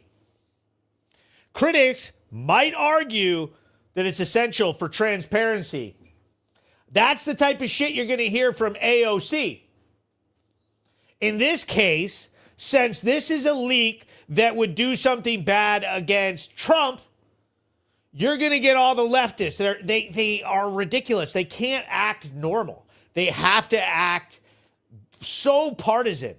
Speaker 1: Critics might argue that it's essential for transparency. That's the type of shit you're going to hear from AOC. In this case, since this is a leak that would do something bad against Trump, you're going to get all the leftists. They are ridiculous. They can't act normal. They have to act so partisan.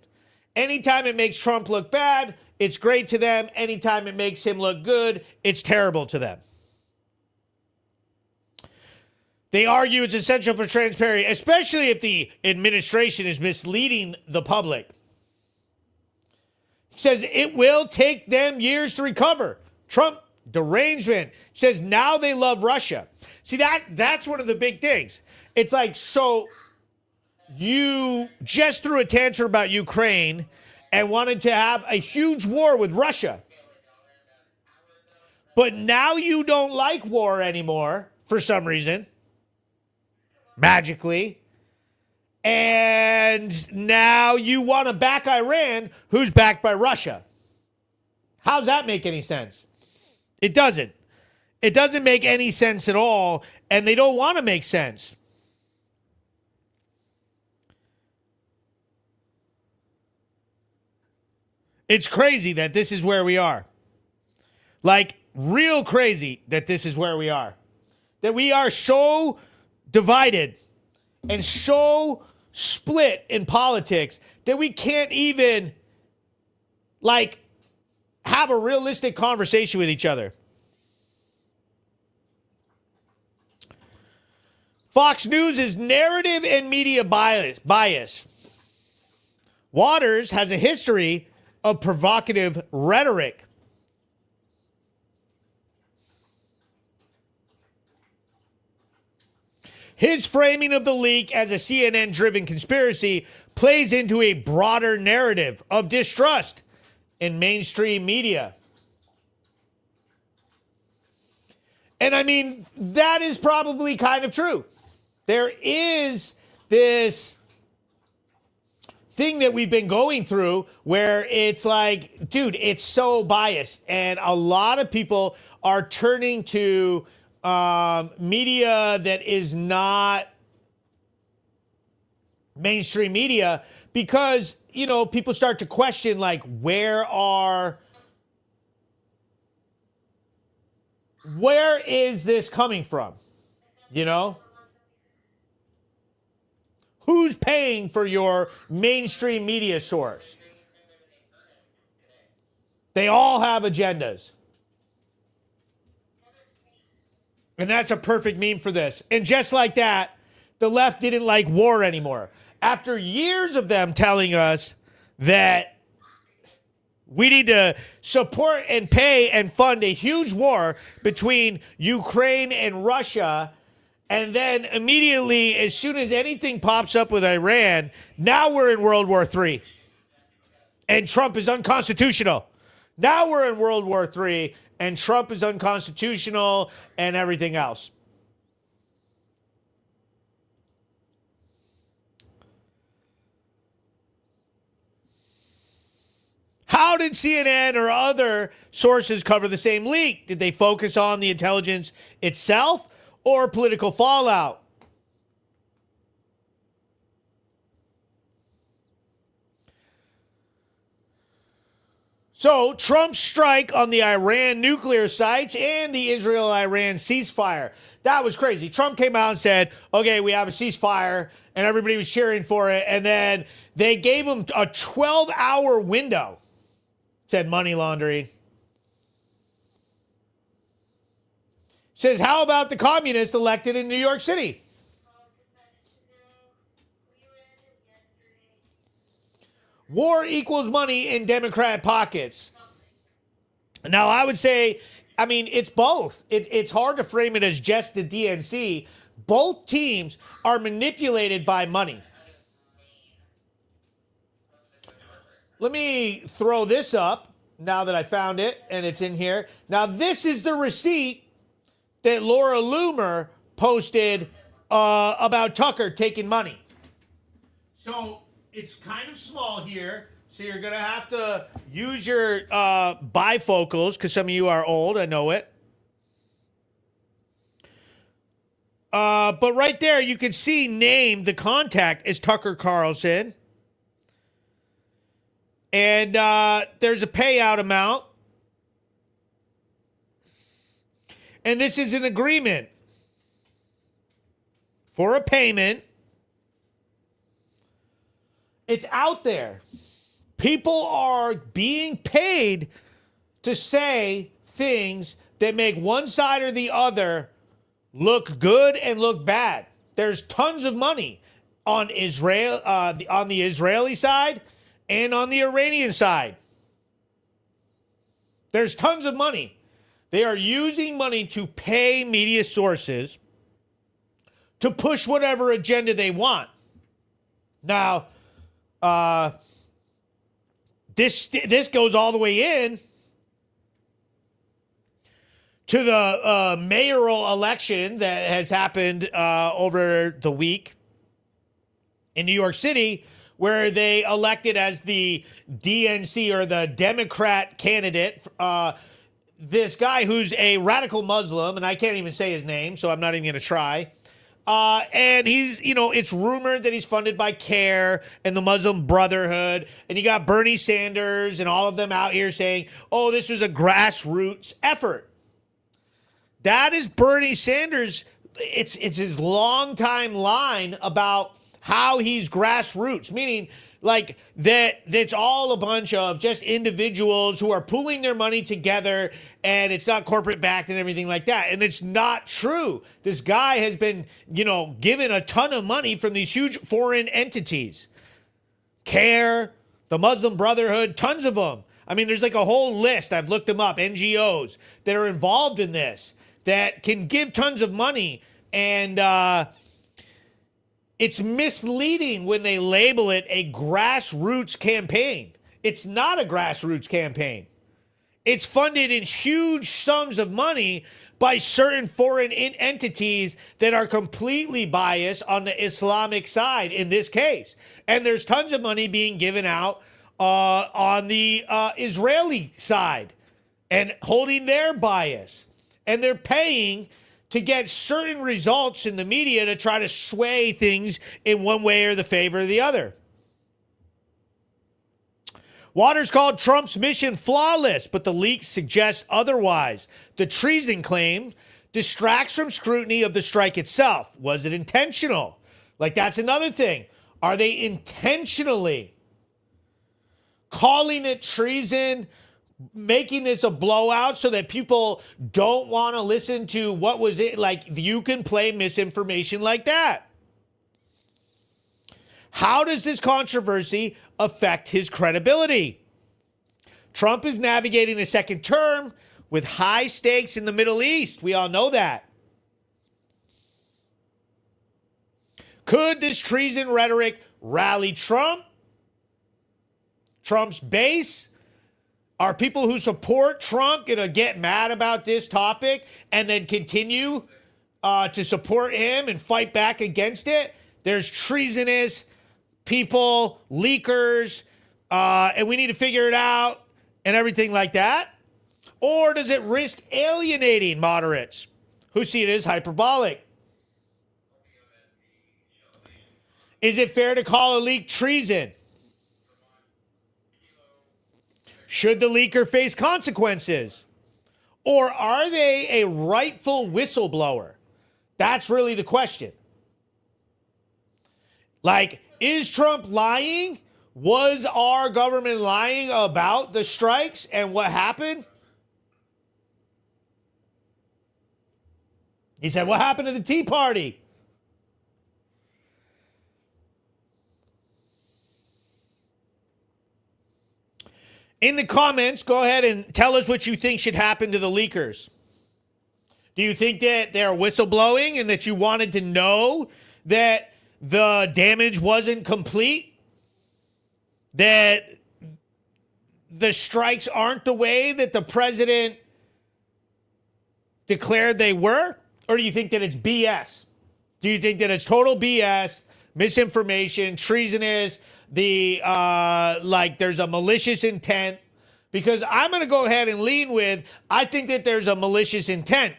Speaker 1: Anytime it makes Trump look bad, it's great to them. Anytime it makes him look good, it's terrible to them. They argue it's essential for transparency, especially if the administration is misleading the public. He says it will take them years to recover. Trump derangement says now they love Russia. See, that's one of the big things. It's like, so you just threw a tantrum about Ukraine and wanted to have a huge war with Russia. But now you don't like war anymore for some reason. Magically. And now you want to back Iran, who's backed by Russia. How does that make any sense? It doesn't. It doesn't make any sense at all, and they don't want to make sense. It's crazy that this is where we are. Like, real crazy that this is where we are. That we are so divided and so split in politics that we can't even, like, have a realistic conversation with each other. Fox News is narrative and media bias. Waters has a history of provocative rhetoric. His framing of the leak as a CNN-driven conspiracy plays into a broader narrative of distrust in mainstream media. And I mean, that is probably kind of true. There is this thing that we've been going through where it's like, dude, it's so biased. And a lot of people are turning to media that is not mainstream media because, you know, people start to question, like, where is this coming from? You know? Who's paying for your mainstream media source? They all have agendas. And that's a perfect meme for this. And just like that, the left didn't like war anymore. After years of them telling us that we need to support and pay and fund a huge war between Ukraine and Russia, and then immediately, as soon as anything pops up with Iran, now we're in World War III. And Trump is unconstitutional. Now we're in World War III, and Trump is unconstitutional and everything else. How did CNN or other sources cover the same leak? Did they focus on the intelligence itself or political fallout? So, Trump's strike on the Iran nuclear sites and the Israel-Iran ceasefire. That was crazy. Trump came out and said, okay, we have a ceasefire, and everybody was cheering for it. And then they gave him a 12-hour window. Said money laundering. Says, how about the communists elected in New York City? War equals money in Democrat pockets. Now, I would say, I mean, it's both. It's hard to frame it as just the DNC. Both teams are manipulated by money. Let me throw this up now that I found it, and it's in here. Now, this is the receipt that Laura Loomer posted about Tucker taking money. So it's kind of small here, so you're going to have to use your bifocals because some of you are old, I know it. But right there, you can see named, the contact is Tucker Carlson. And there's a payout amount. And this is an agreement for a payment. It's out there. People are being paid to say things that make one side or the other look good and look bad. There's tons of money on Israel, on the Israeli side and on the Iranian side. There's tons of money. They are using money to pay media sources to push whatever agenda they want. Now, this goes all the way in to the mayoral election that has happened over the week in New York City, where they elected as the DNC or the Democrat candidate this guy who's a radical Muslim, and I can't even say his name, so I'm not even going to try. And he's, it's rumored that he's funded by CARE and the Muslim Brotherhood. And you got Bernie Sanders and all of them out here saying, oh, this was a grassroots effort. That is Bernie Sanders. It's his longtime line about how he's grassroots, meaning like that's all a bunch of just individuals who are pooling their money together and it's not corporate backed and everything like that. And it's not true. This guy has been, given a ton of money from these huge foreign entities. CARE, the Muslim Brotherhood, tons of them. I mean, there's like a whole list. I've looked them up, NGOs that are involved in this that can give tons of money. And it's misleading when they label it a grassroots campaign. It's not a grassroots campaign. It's funded in huge sums of money by certain foreign entities that are completely biased on the Islamic side in this case. And there's tons of money being given out on the Israeli side and holding their bias. And they're paying to get certain results in the media to try to sway things in one way or the favor of the other. Waters called Trump's mission flawless, but the leaks suggest otherwise. The treason claim distracts from scrutiny of the strike itself. Was it intentional? Like, that's another thing. Are they intentionally calling it treason, making this a blowout so that people don't want to listen to what was it? Like, you can play misinformation like that. How does this controversy affect his credibility? Trump is navigating a second term with high stakes in the Middle East. We all know that. Could this treason rhetoric rally Trump? Trump's base? Are people who support Trump going to get mad about this topic and then continue to support him and fight back against it? There's treasonous people, leakers, and we need to figure it out and everything like that? Or does it risk alienating moderates who see it as hyperbolic? Is it fair to call a leak treason? Should the leaker face consequences? Or are they a rightful whistleblower? That's really the question. Like, is Trump lying? Was our government lying about the strikes and what happened? He said, what happened to the Tea Party? In the comments, go ahead and tell us what you think should happen to the leakers. Do you think that they're whistleblowing and that you wanted to know that the damage wasn't complete? That the strikes aren't the way that the president declared they were? Or do you think that it's BS? Do you think that it's total BS, misinformation, treasonous, there's a malicious intent? Because I'm going to go ahead and lean with, I think that there's a malicious intent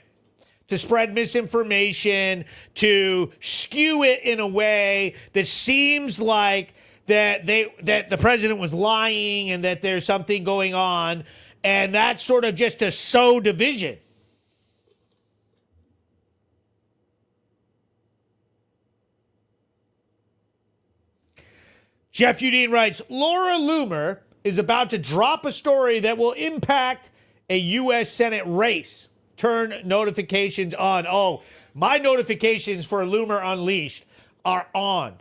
Speaker 1: to spread misinformation, to skew it in a way that seems like that the president was lying and that there's something going on, and that's sort of just to sow division. Jeff Udine writes, Laura Loomer is about to drop a story that will impact a U.S. Senate race. Turn notifications on. Oh, my notifications for Loomer Unleashed are on.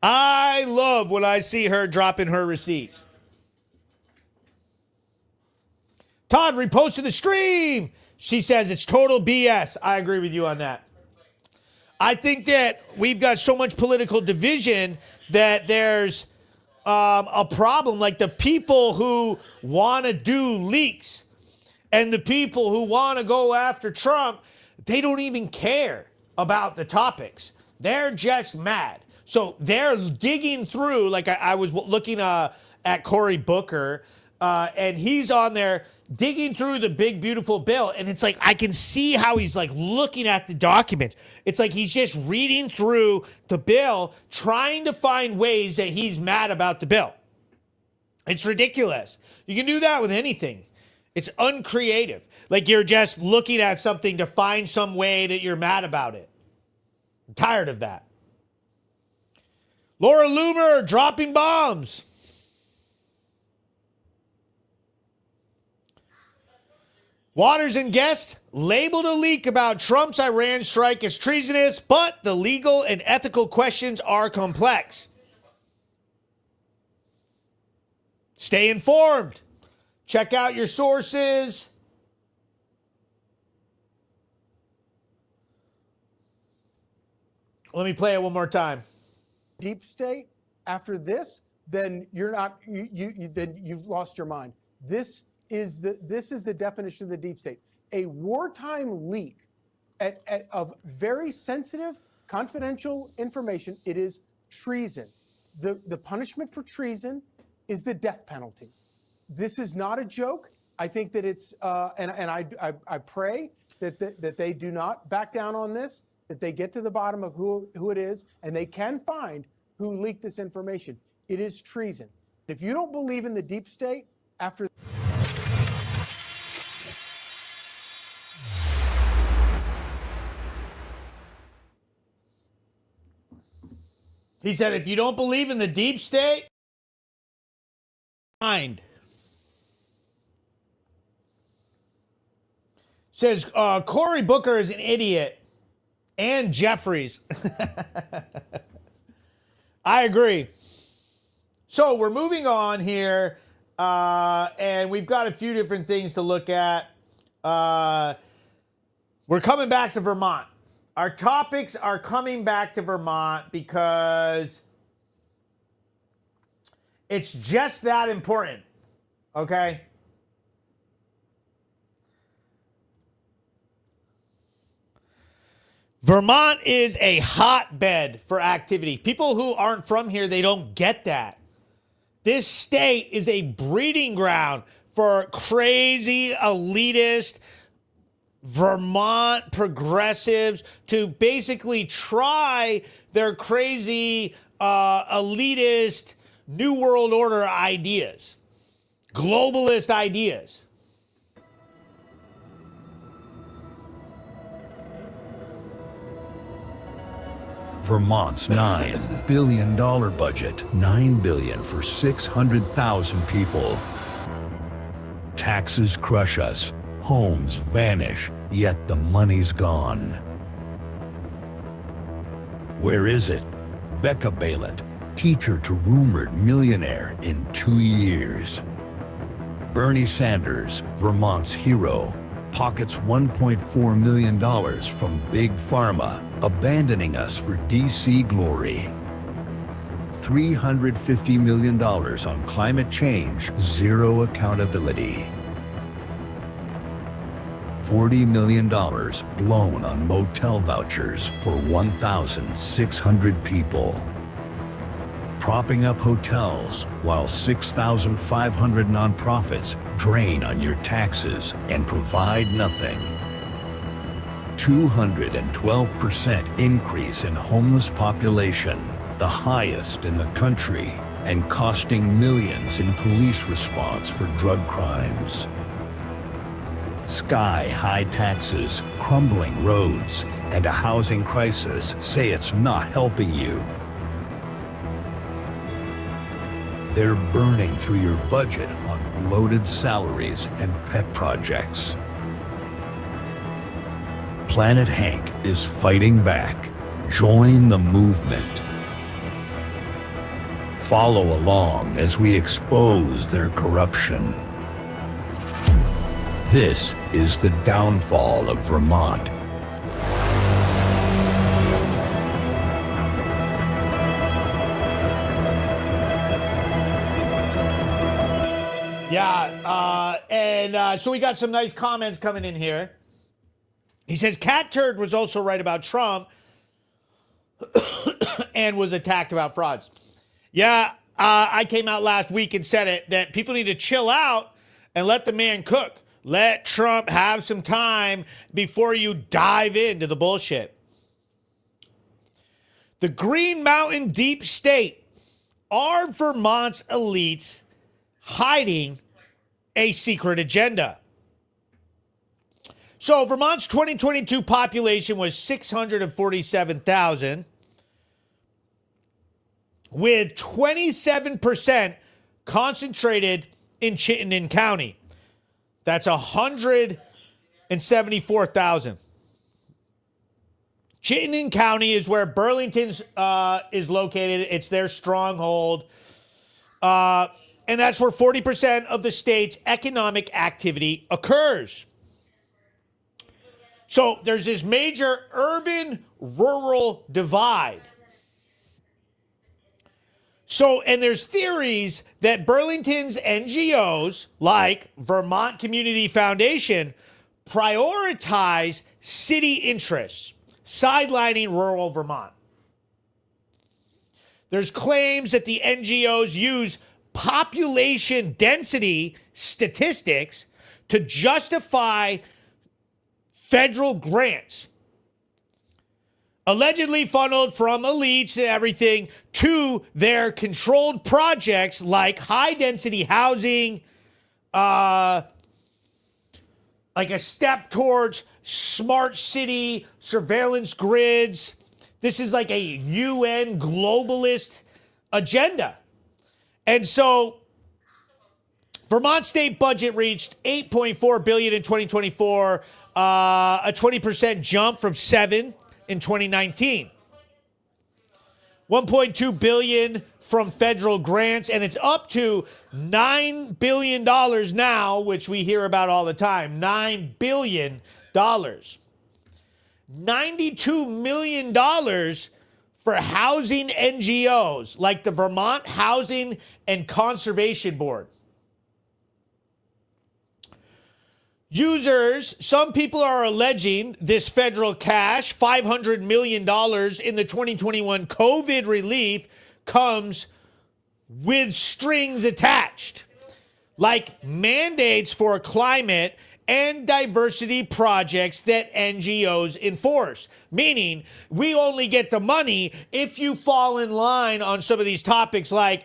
Speaker 1: I love when I see her dropping her receipts. Todd reposted the stream. She says it's total BS. I agree with you on that. I think that we've got so much political division that there's a problem. Like the people who want to do leaks and the people who want to go after Trump, they don't even care about the topics. They're just mad. So they're digging through, like I was looking at Cory Booker, and he's on there digging through the big, beautiful bill. And it's like, I can see how he's like looking at the documents. It's like he's just reading through the bill, trying to find ways that he's mad about the bill. It's ridiculous. You can do that with anything. It's uncreative. Like you're just looking at something to find some way that you're mad about it. I'm tired of that. Laura Loomer dropping bombs. Waters and Guest labeled a leak about Trump's Iran strike as treasonous, but the legal and ethical questions are complex. Stay informed. Check out your sources. Let me play it one more time.
Speaker 16: Deep state after this, then you're not then you've lost your mind. This is the definition of the deep state. A wartime leak of very sensitive, confidential information. It is treason. The punishment for treason is the death penalty. This is not a joke. I think that it's and I pray that they do not back down on this, that they get to the bottom of who it is, and they can find who leaked this information. It is treason. If you don't believe in the deep state after
Speaker 1: He said, if you don't believe in the deep state, mind. Says, Cory Booker is an idiot. And Jeffries. I agree. So we're moving on here. And we've got a few different things to look at. We're coming back to Vermont. Our topics are coming back to Vermont because it's just that important, okay? Vermont is a hotbed for activity. People who aren't from here, they don't get that. This state is a breeding ground for crazy elitist Vermont progressives to basically try their crazy elitist New World Order ideas, globalist ideas.
Speaker 17: Vermont's $9 billion budget, $9 billion for 600,000 people. Taxes crush us. Homes vanish, yet the money's gone. Where is it? Becca Balint, teacher to rumored millionaire in 2 years. Bernie Sanders, Vermont's hero, pockets $1.4 million from Big Pharma, abandoning us for DC glory. $350 million on climate change, zero accountability. $40 million blown on motel vouchers for 1,600 people. Propping up hotels while 6,500 nonprofits drain on your taxes and provide nothing. 212% increase in homeless population, the highest in the country, and costing millions in police response for drug crimes. Sky-high taxes, crumbling roads, and a housing crisis say it's not helping you. they're burning through your budget on bloated salaries and pet projects. Planet Hank is fighting back. Join the movement. Follow along as we expose their corruption. This is the downfall of Vermont.
Speaker 1: Yeah, so we got some nice comments coming in here. He says, Cat Turd was also right about Trump and was attacked about frauds. Yeah, I came out last week and said it, that people need to chill out and let the man cook. Let Trump have some time before you dive into the bullshit. The Green Mountain Deep State. Are Vermont's elites hiding a secret agenda? So Vermont's 2022 population was 647,000, with 27% concentrated in Chittenden County. That's 174,000. Chittenden County is where Burlington's is located. It's their stronghold. And that's where 40% of the state's economic activity occurs. So there's this major urban-rural divide. So, and there's theories that Burlington's NGOs, like Vermont Community Foundation, prioritize city interests, sidelining rural Vermont. There's claims that the NGOs use population density statistics to justify federal grants, allegedly funneled from elites and everything to their controlled projects like high-density housing, like a step towards smart city surveillance grids. This is like a UN globalist agenda. And so Vermont state budget reached $8.4 billion in 2024, a 20% jump from $7 billion in 2019. $1.2 billion from federal grants, and it's up to $9 billion now, which we hear about all the time. $9 billion. $92 million for housing NGOs like the Vermont Housing and Conservation Board. Users, some people are alleging this federal cash, $500 million in the 2021 COVID relief, comes with strings attached, like mandates for climate and diversity projects that NGOs enforce. Meaning, we only get the money if you fall in line on some of these topics like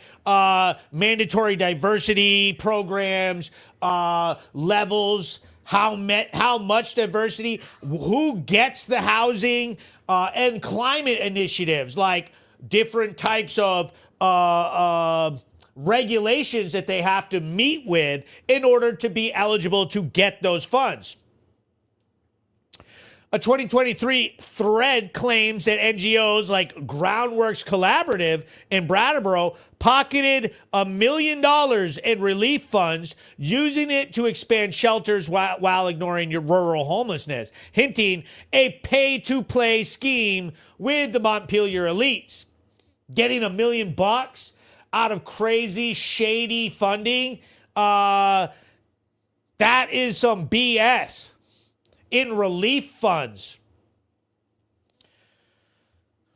Speaker 1: mandatory diversity programs, levels, how much diversity, who gets the housing, and climate initiatives like different types of regulations that they have to meet with in order to be eligible to get those funds. A 2023 thread claims that NGOs like Groundworks Collaborative in Brattleboro pocketed $1 million in relief funds, using it to expand shelters while ignoring your rural homelessness, hinting a pay-to-play scheme with the Montpelier elites. Getting $1 million out of crazy, shady funding, that is some BS. In relief funds.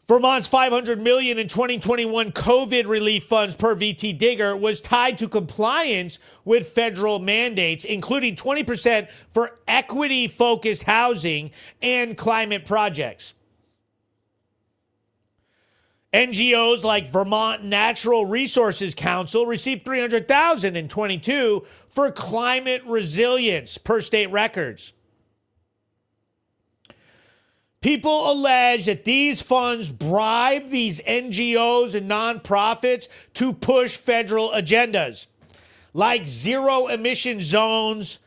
Speaker 1: Vermont's $500 million in 2021 COVID relief funds per VT Digger was tied to compliance with federal mandates, including 20% for equity-focused housing and climate projects. NGOs like Vermont Natural Resources Council received $300,000 in 22 for climate resilience per state records. People allege that these funds bribe these NGOs and nonprofits to push federal agendas, like zero emission zones,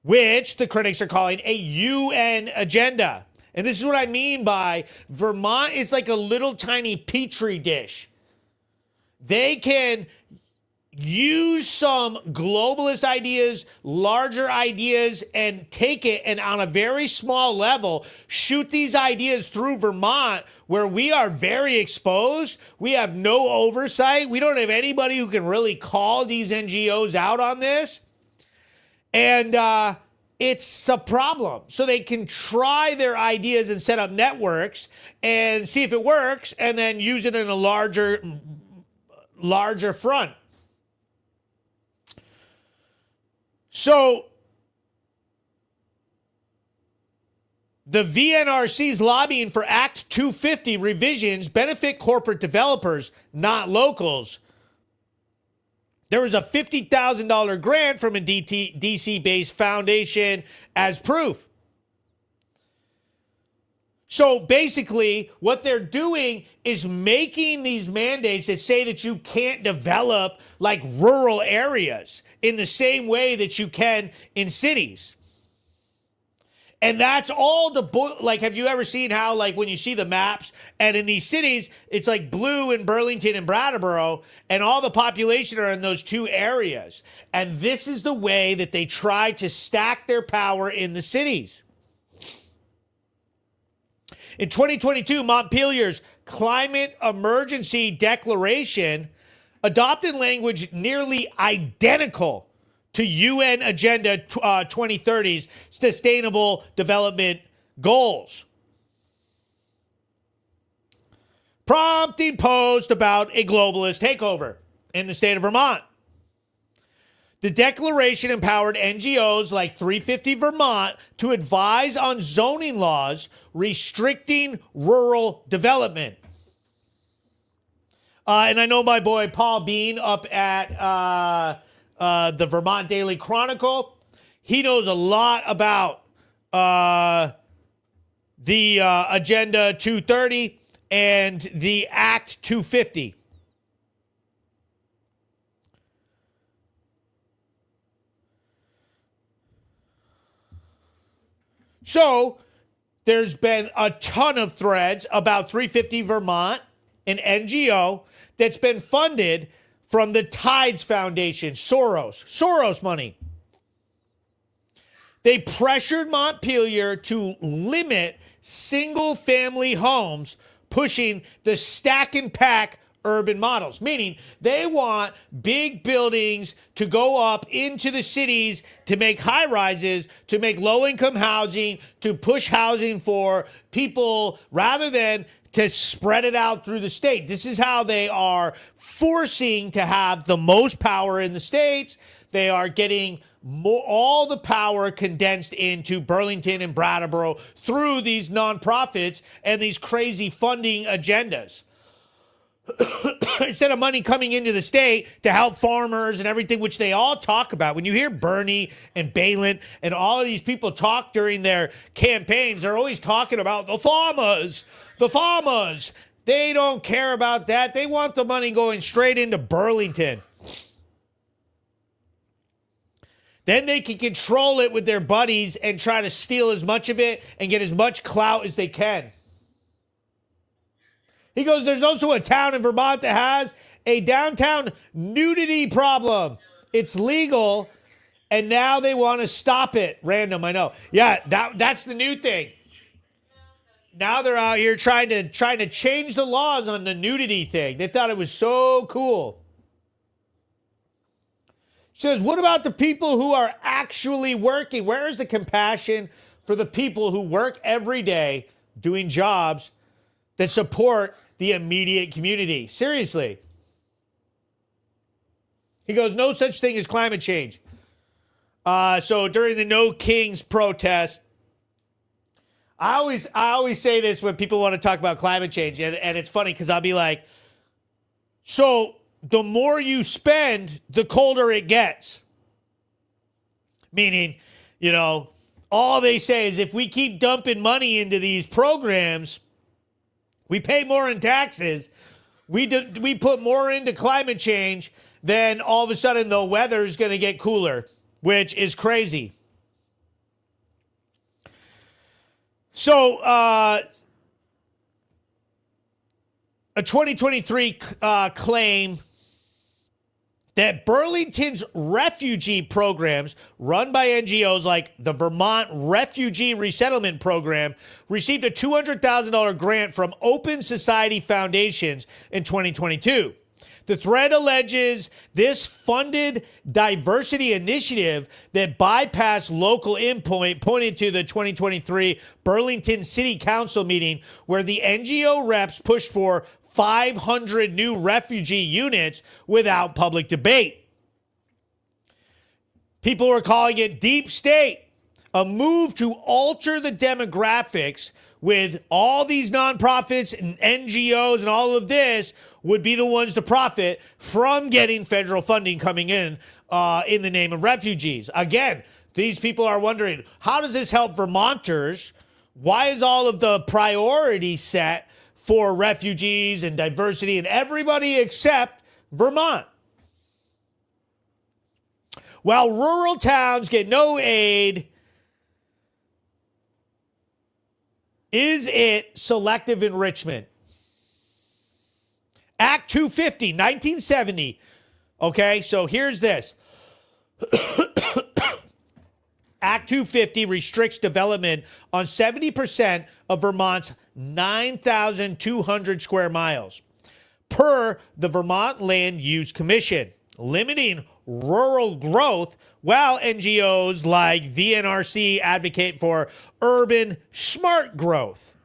Speaker 1: which the critics are calling a UN agenda. And this is what I mean by Vermont is like a little tiny petri dish. They can use some globalist ideas, larger ideas, and take it and on a very small level, shoot these ideas through Vermont where we are very exposed. We have no oversight. We don't have anybody who can really call these NGOs out on this. And it's a problem. So they can try their ideas and set up networks and see if it works and then use it in a larger front. So the VNRC's lobbying for Act 250 revisions benefit corporate developers, not locals. There was a $50,000 grant from a DC-based foundation as proof. So basically, what they're doing is making these mandates that say that you can't develop like rural areas in the same way that you can in cities. And that's all like, have you ever seen how, like, when you see the maps and in these cities, it's like blue in Burlington and Brattleboro, and all the population are in those two areas. And this is the way that they try to stack their power in the cities. In 2022, Montpelier's climate emergency declaration adopted language nearly identical to UN Agenda 2030's Sustainable Development Goals, prompting posts about a globalist takeover in the state of Vermont. The declaration empowered NGOs like 350 Vermont to advise on zoning laws restricting rural development. And I know my boy Paul Bean up at the Vermont Daily Chronicle, he knows a lot about the Agenda 230 and the Act 250. So there's been a ton of threads about 350 Vermont, an NGO that's been funded from the Tides Foundation, Soros money. They pressured Montpelier to limit single-family homes, pushing the stack and pack urban models, meaning they want big buildings to go up into the cities to make high rises, to make low-income housing, to push housing for people rather than to spread it out through the state. This is how they are forcing to have the most power in the states. They are getting all the power condensed into Burlington and Brattleboro through these nonprofits and these crazy funding agendas. Instead of money coming into the state to help farmers and everything, which they all talk about. When you hear Bernie and Balin and all of these people talk during their campaigns, they're always talking about the farmers. The farmers. They don't care about that. They want the money going straight into Burlington. Then they can control it with their buddies and try to steal as much of it and get as much clout as they can. He goes, there's also a town in Vermont that has a downtown nudity problem. It's legal, and now they want to stop it. Random, I know. Yeah, that's the new thing. Now they're out here trying to change the laws on the nudity thing. They thought it was so cool. She says, what about the people who are actually working? Where is the compassion for the people who work every day doing jobs that support the immediate community? Seriously. He goes, no such thing as climate change. So during the No Kings protest, I always say this when people want to talk about climate change, and it's funny because I'll be like, so the more you spend, the colder it gets. Meaning, all they say is if we keep dumping money into these programs, we pay more in taxes, we put more into climate change, then all of a sudden the weather is going to get cooler, which is crazy. So, a 2023 claim that Burlington's refugee programs run by NGOs like the Vermont Refugee Resettlement Program received a $200,000 grant from Open Society Foundations in 2022. The thread alleges this funded diversity initiative that bypassed local input pointed to the 2023 Burlington City Council meeting where the NGO reps pushed for 500 new refugee units without public debate. People are calling it deep state, a move to alter the demographics with all these nonprofits and NGOs and all of this would be the ones to profit from getting federal funding coming in the name of refugees. Again, these people are wondering, how does this help Vermonters? Why is all of the priority set for refugees and diversity and everybody except Vermont? While rural towns get no aid, is it selective enrichment? Act 250, 1970. Okay, so here's this. Act 250 restricts development on 70% of Vermont's 9,200 square miles, per the Vermont Land Use Commission, limiting rural growth while NGOs like VNRC advocate for urban smart growth.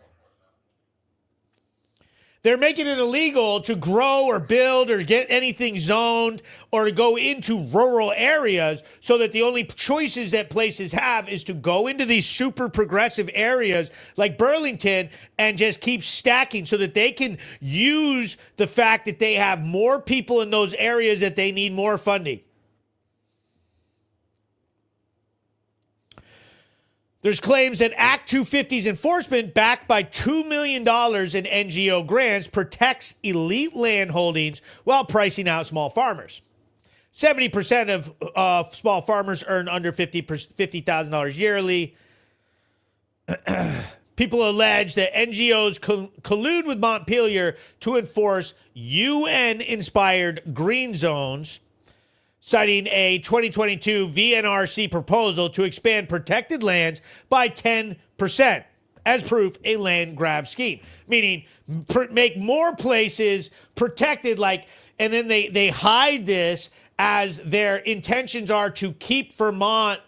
Speaker 1: They're making it illegal to grow or build or get anything zoned or to go into rural areas so that the only choices that places have is to go into these super progressive areas like Burlington and just keep stacking so that they can use the fact that they have more people in those areas that they need more funding. There's claims that Act 250's enforcement, backed by $2 million in NGO grants, protects elite land holdings while pricing out small farmers. 70% of small farmers earn under $50,000 yearly. People allege that NGOs collude with Montpelier to enforce UN-inspired green zones, citing a 2022 VNRC proposal to expand protected lands by 10%, as proof a land grab scheme, meaning make more places protected, and then they hide this as their intentions are to keep Vermont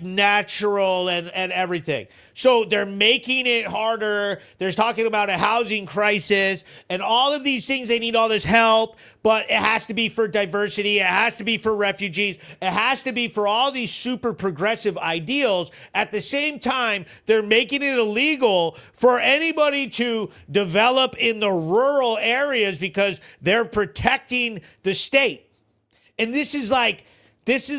Speaker 1: natural and everything. So they're making it harder. They're talking about a housing crisis and all of these things. They need all this help, but it has to be for diversity. It has to be for refugees. It has to be for all these super progressive ideals. At the same time, they're making it illegal for anybody to develop in the rural areas because they're protecting the state. And this is this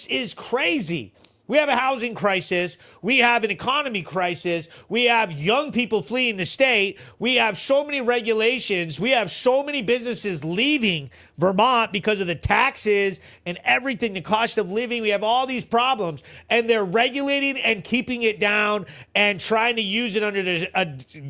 Speaker 1: is crazy. We have a housing crisis. We have an economy crisis. We have young people fleeing the state. We have so many regulations. We have so many businesses leaving Vermont because of the taxes and everything, the cost of living. We have all these problems, and they're regulating and keeping it down and trying to use it under the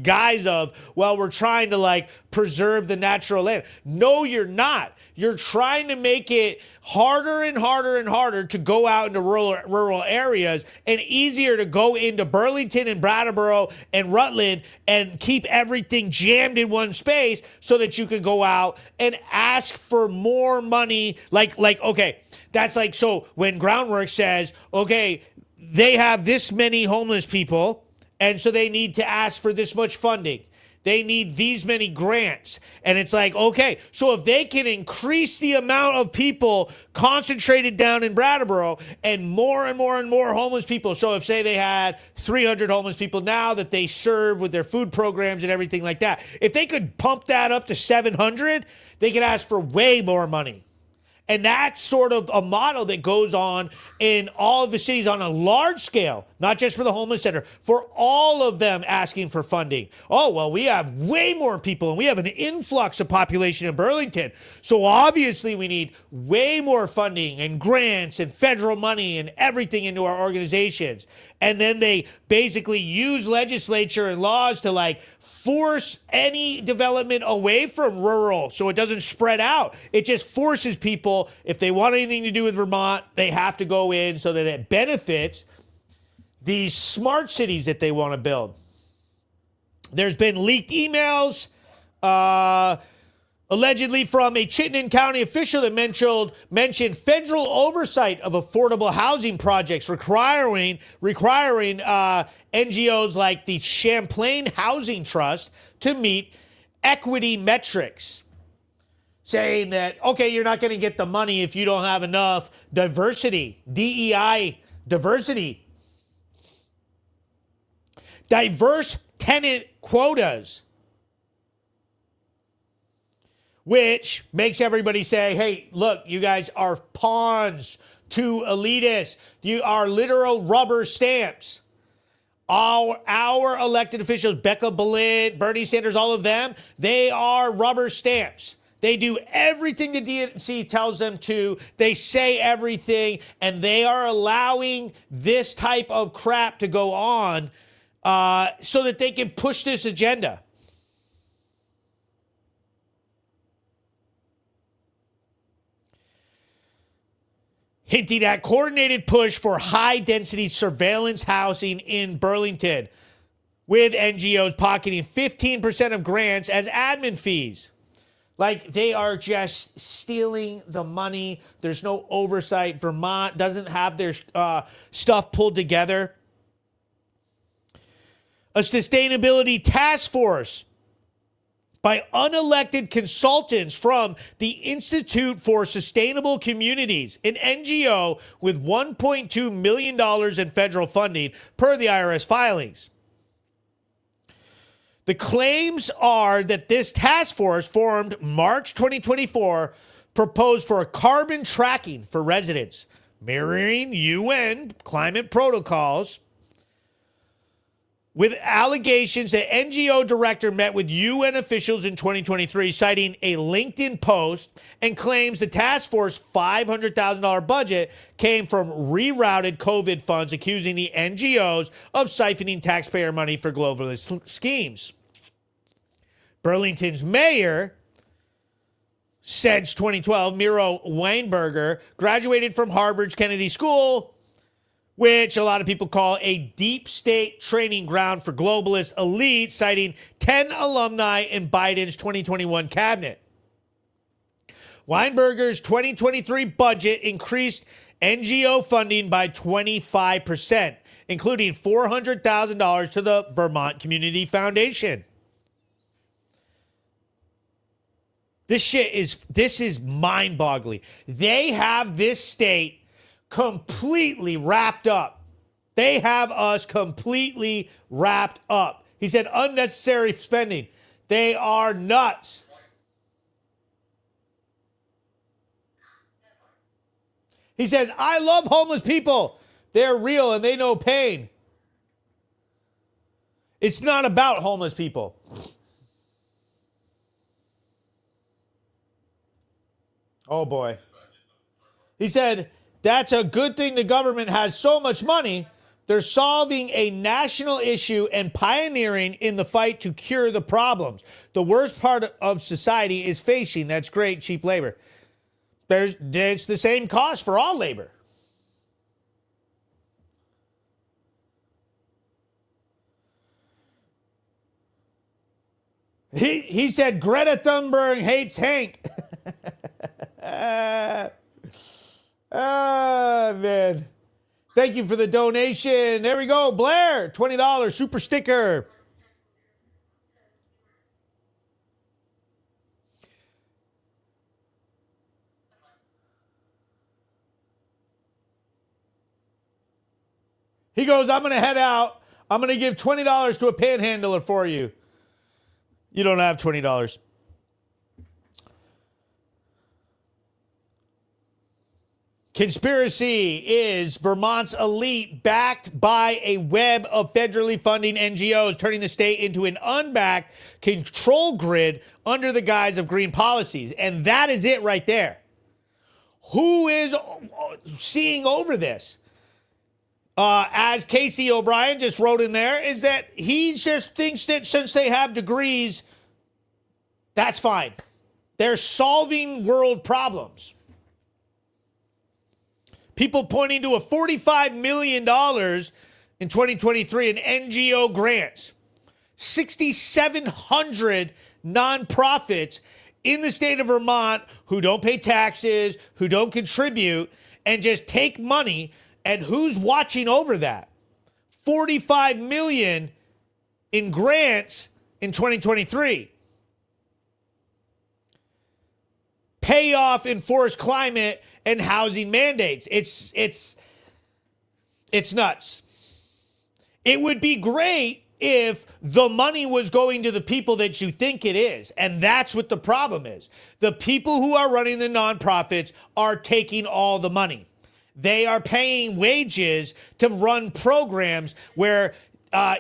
Speaker 1: guise of, well, we're trying to preserve the natural land. No, you're not. You're trying to make it harder and harder and harder to go out into rural areas and easier to go into Burlington and Brattleboro and Rutland and keep everything jammed in one space so that you can go out and ask for more money. Okay, that's so when Groundwork says, okay, they have this many homeless people, and so they need to ask for this much funding. They need these many grants. And it's okay, so if they can increase the amount of people concentrated down in Brattleboro and more and more and more homeless people. So if, say, they had 300 homeless people now that they serve with their food programs and everything like that, if they could pump that up to 700, they could ask for way more money. And that's sort of a model that goes on in all of the cities on a large scale, not just for the homeless center, for all of them asking for funding. Oh, well, we have way more people and we have an influx of population in Burlington. So obviously we need way more funding and grants and federal money and everything into our organizations. And then they basically use legislature and laws to like force any development away from rural so it doesn't spread out. It just forces people, if they want anything to do with Vermont, they have to go in so that it benefits these smart cities that they want to build. There's been leaked emails, allegedly from a Chittenden County official that mentioned federal oversight of affordable housing projects requiring NGOs like the Champlain Housing Trust to meet equity metrics, saying that, okay, you're not going to get the money if you don't have enough diversity, DEI diversity, diverse tenant quotas, which makes everybody say, hey, look, you guys are pawns to elitists. You are literal rubber stamps. Our elected officials, Becca Balint, Bernie Sanders, all of them, they are rubber stamps. They do everything the DNC tells them to. They say everything, and they are allowing this type of crap to go on so that they can push this agenda. Hinting at coordinated push for high-density surveillance housing in Burlington, with NGOs pocketing 15% of grants as admin fees. Like, they are just stealing the money. There's no oversight. Vermont doesn't have their stuff pulled together. A sustainability task force by unelected consultants from the Institute for Sustainable Communities, an NGO with $1.2 million in federal funding per the IRS filings. The claims are that this task force, formed March 2024, proposed for a carbon tracking for residents, mirroring UN climate protocols, with allegations that NGO director met with UN officials in 2023, citing a LinkedIn post, and claims the task force $500,000 budget came from rerouted COVID funds, accusing the NGOs of siphoning taxpayer money for globalist schemes. Burlington's mayor, since 2012, Miro Weinberger, graduated from Harvard's Kennedy School, which a lot of people call a deep state training ground for globalist elites, citing 10 alumni in Biden's 2021 cabinet. Weinberger's 2023 budget increased NGO funding by 25%, including $400,000 to the Vermont Community Foundation. This is mind-boggling. They have this state completely wrapped up. They have us completely wrapped up. He said unnecessary spending. They are nuts. He says, I love homeless people. They're real and they know pain. It's not about homeless people. Oh boy. He said, that's a good thing the government has so much money. They're solving a national issue and pioneering in the fight to cure the problems. The worst part of society is facing, that's great, cheap labor. It's the same cost for all labor. He said Greta Thunberg hates Hank. Man. Thank you for the donation. There we go. Blair, $20 super sticker. He goes, I'm going to head out. I'm going to give $20 to a panhandler for you. You don't have $20. Conspiracy is Vermont's elite backed by a web of federally funding NGOs, turning the state into an unbacked control grid under the guise of green policies. And that is it right there. Who is seeing over this? As Casey O'Brien just wrote in there, is that he just thinks that since they have degrees, that's fine. They're solving world problems. People pointing to a $45 million in 2023 in NGO grants. 6,700 nonprofits in the state of Vermont who don't pay taxes, who don't contribute, and just take money. And who's watching over that? 45 million in grants in 2023. Payoff in forest climate and housing mandates. It's nuts. It would be great if the money was going to the people that you think it is. And that's what the problem is. The people who are running the nonprofits are taking all the money. They are paying wages to run programs where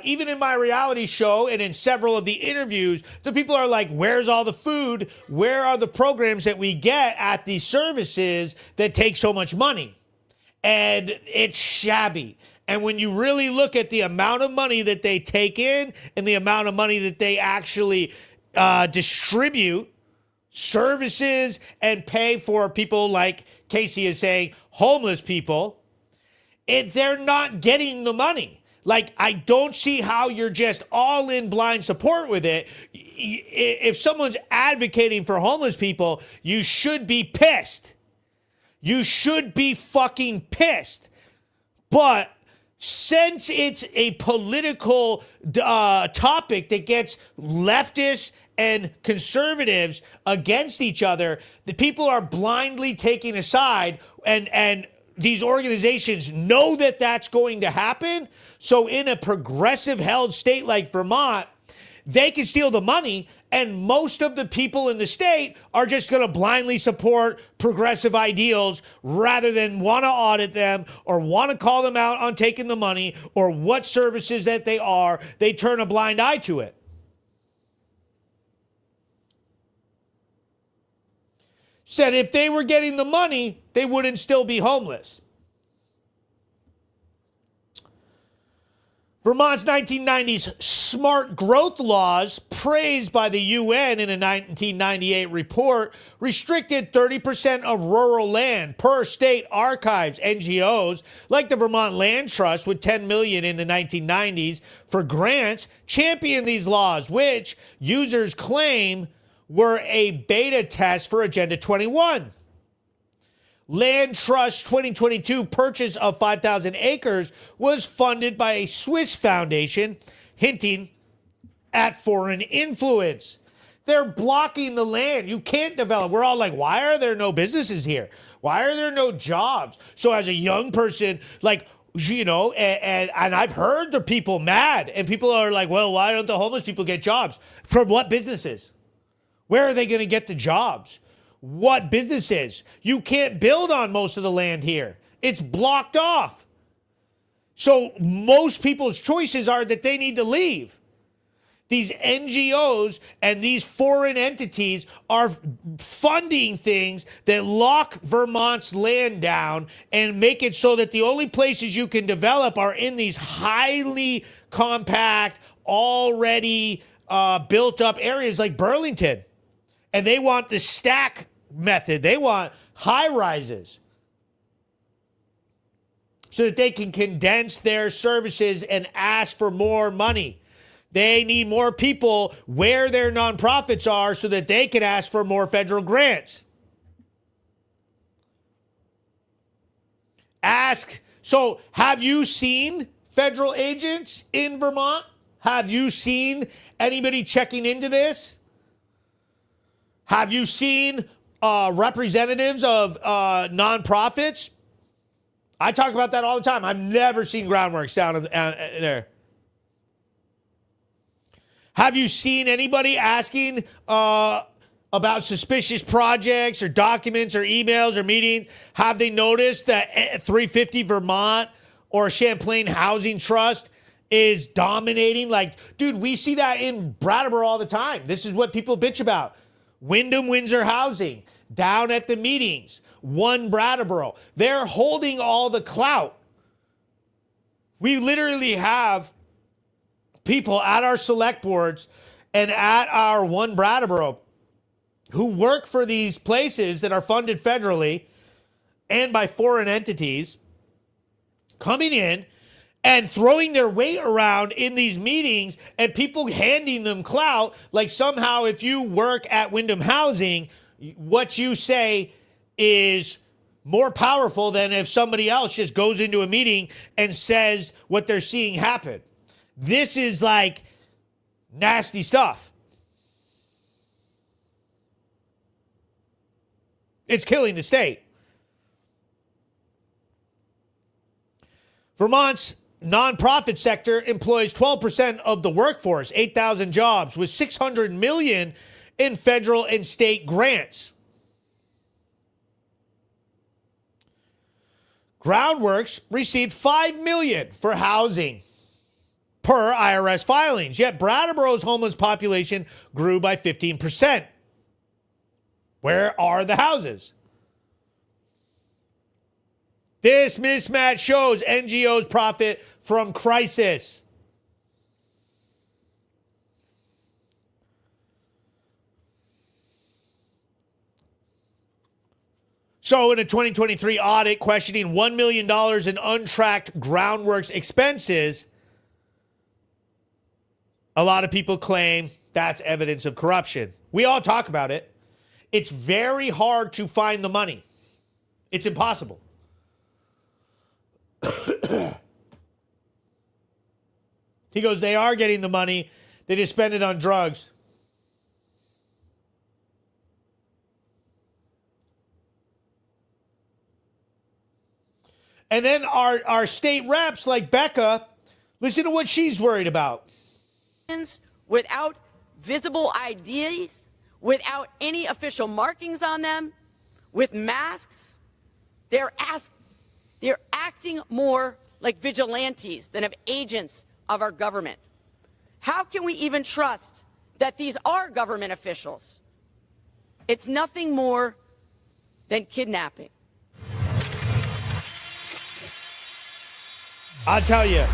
Speaker 1: even in my reality show and in several of the interviews, the people are like, where's all the food? Where are the programs that we get at these services that take so much money? And it's shabby. And when you really look at the amount of money that they take in and the amount of money that they actually distribute services and pay for people like Casey is saying, homeless people, they're not getting the money. Like, I don't see how you're just all in blind support with it. If someone's advocating for homeless people, you should be pissed. You should be fucking pissed. But since it's a political topic that gets leftists and conservatives against each other, the people are blindly taking a side, and these organizations know that that's going to happen. So in a progressive held state like Vermont, they can steal the money, and most of the people in the state are just going to blindly support progressive ideals rather than want to audit them or want to call them out on taking the money or what services that they are. They turn a blind eye to it. Said if they were getting the money, they wouldn't still be homeless. Vermont's 1990s smart growth laws, praised by the UN in a 1998 report, restricted 30% of rural land per state archives. NGOs like the Vermont Land Trust, with $10 million in the 1990s for grants, championed these laws, which users claim were a beta test for Agenda 21. Land Trust 2022 purchase of 5,000 acres was funded by a Swiss foundation, hinting at foreign influence. They're blocking the land. You can't develop. We're all like, why are there no businesses here? Why are there no jobs? So as a young person, like, you know, and I've heard the people mad, and people are like, well, why don't the homeless people get jobs? From what businesses? Where are they going to get the jobs? What businesses? You can't build on most of the land here. It's blocked off. So most people's choices are that they need to leave. These NGOs and these foreign entities are funding things that lock Vermont's land down and make it so that the only places you can develop are in these highly compact, already built up areas like Burlington. And they want the stack method. They want high rises so that they can condense their services and ask for more money. They need more people where their nonprofits are so that they can ask for more federal grants. So have you seen federal agents in Vermont? Have you seen anybody checking into this? Have you seen representatives of nonprofits? I talk about that all the time. I've never seen groundworks down in there. Have you seen anybody asking about suspicious projects or documents or emails or meetings? Have they noticed that 350 Vermont or Champlain Housing Trust is dominating? Like, dude, we see that in Brattleboro all the time. This is what people bitch about. Wyndham Windsor Housing, down at the meetings, One Brattleboro. They're holding all the clout. We literally have people at our select boards and at our One Brattleboro who work for these places that are funded federally and by foreign entities coming in and throwing their weight around in these meetings, and people handing them clout like somehow if you work at Wyndham Housing, what you say is more powerful than if somebody else just goes into a meeting and says what they're seeing happen. This is like nasty stuff. It's killing the state. Vermont's nonprofit sector employs 12% of the workforce, 8,000 jobs, with $600 million in federal and state grants. Groundworks received $5 million for housing per IRS filings, yet Brattleboro's homeless population grew by 15%. Where are the houses? This mismatch shows NGOs profit from crisis. So in a 2023 audit questioning $1 million in untracked groundworks expenses, a lot of people claim that's evidence of corruption. We all talk about it. It's very hard to find the money. It's impossible. He goes, they are getting the money. They just spend it on drugs. And then our state reps like Becca, listen to what she's worried about.
Speaker 18: Without visible IDs, without any official markings on them, with masks, they're acting more like vigilantes than of agents of our government. How can we even trust that these are government officials? It's nothing more than kidnapping.
Speaker 1: I'll tell you,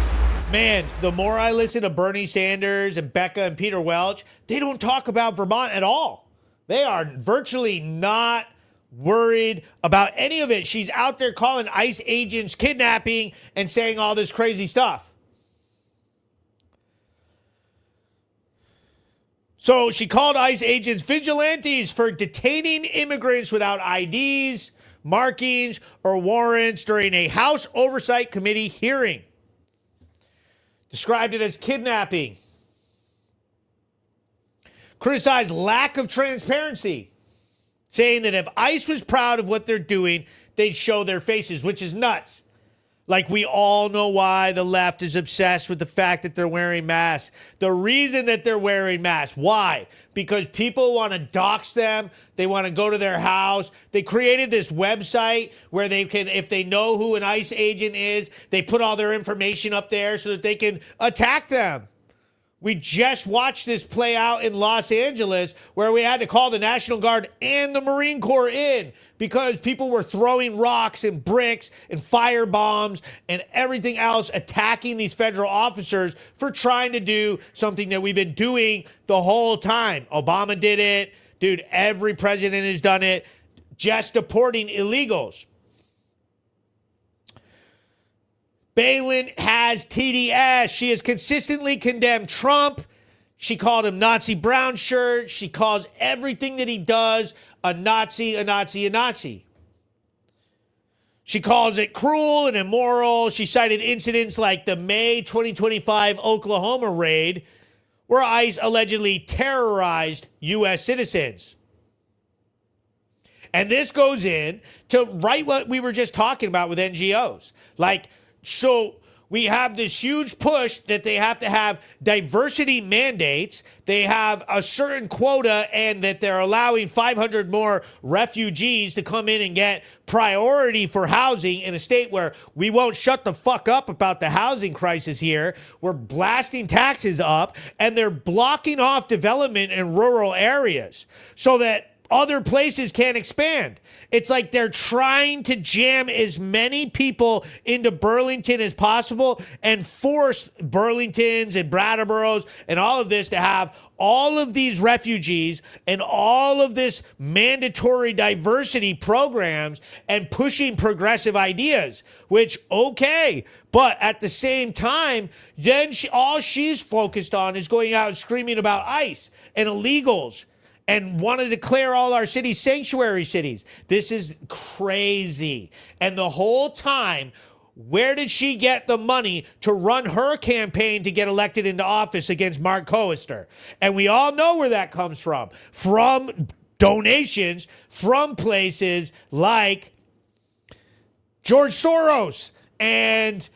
Speaker 1: man, the more I listen to Bernie Sanders and Becca and Peter Welch, they don't talk about Vermont at all. They are virtually not worried about any of it. She's out there calling ICE agents kidnapping and saying all this crazy stuff. So she called ICE agents vigilantes for detaining immigrants without IDs, markings, or warrants during a House Oversight Committee hearing. Described it as kidnapping. Criticized lack of transparency, saying that if ICE was proud of what they're doing, they'd show their faces, which is nuts. Like, we all know why the left is obsessed with the fact that they're wearing masks. The reason that they're wearing masks. Why? Because people want to dox them. They want to go to their house. They created this website where they can, if they know who an ICE agent is, they put all their information up there so that they can attack them. We just watched this play out in Los Angeles where we had to call the National Guard and the Marine Corps in because people were throwing rocks and bricks and fire bombs and everything else attacking these federal officers for trying to do something that we've been doing the whole time. Obama did it. Dude, every president has done it. Just deporting illegals. Balin has TDS. She has consistently condemned Trump. She called him Nazi brown shirt. She calls everything that he does a Nazi, a Nazi, a Nazi. She calls it cruel and immoral. She cited incidents like the May 2025 Oklahoma raid where ICE allegedly terrorized U.S. citizens. And this goes in to right what we were just talking about with NGOs. Like, so we have this huge push that they have to have diversity mandates. They have a certain quota, and that they're allowing 500 more refugees to come in and get priority for housing in a state where we won't shut the fuck up about the housing crisis here. We're blasting taxes up, and they're blocking off development in rural areas so that other places can't expand. It's like they're trying to jam as many people into Burlington as possible and force Burlingtons and Brattleboros and all of this to have all of these refugees and all of this mandatory diversity programs and pushing progressive ideas, which, okay. But at the same time, then all she's focused on is going out and screaming about ICE and illegals and want to declare all our cities sanctuary cities. This is crazy. And the whole time, where did she get the money to run her campaign to get elected into office against Mark Coaster? And we all know where that comes from donations from places like George Soros and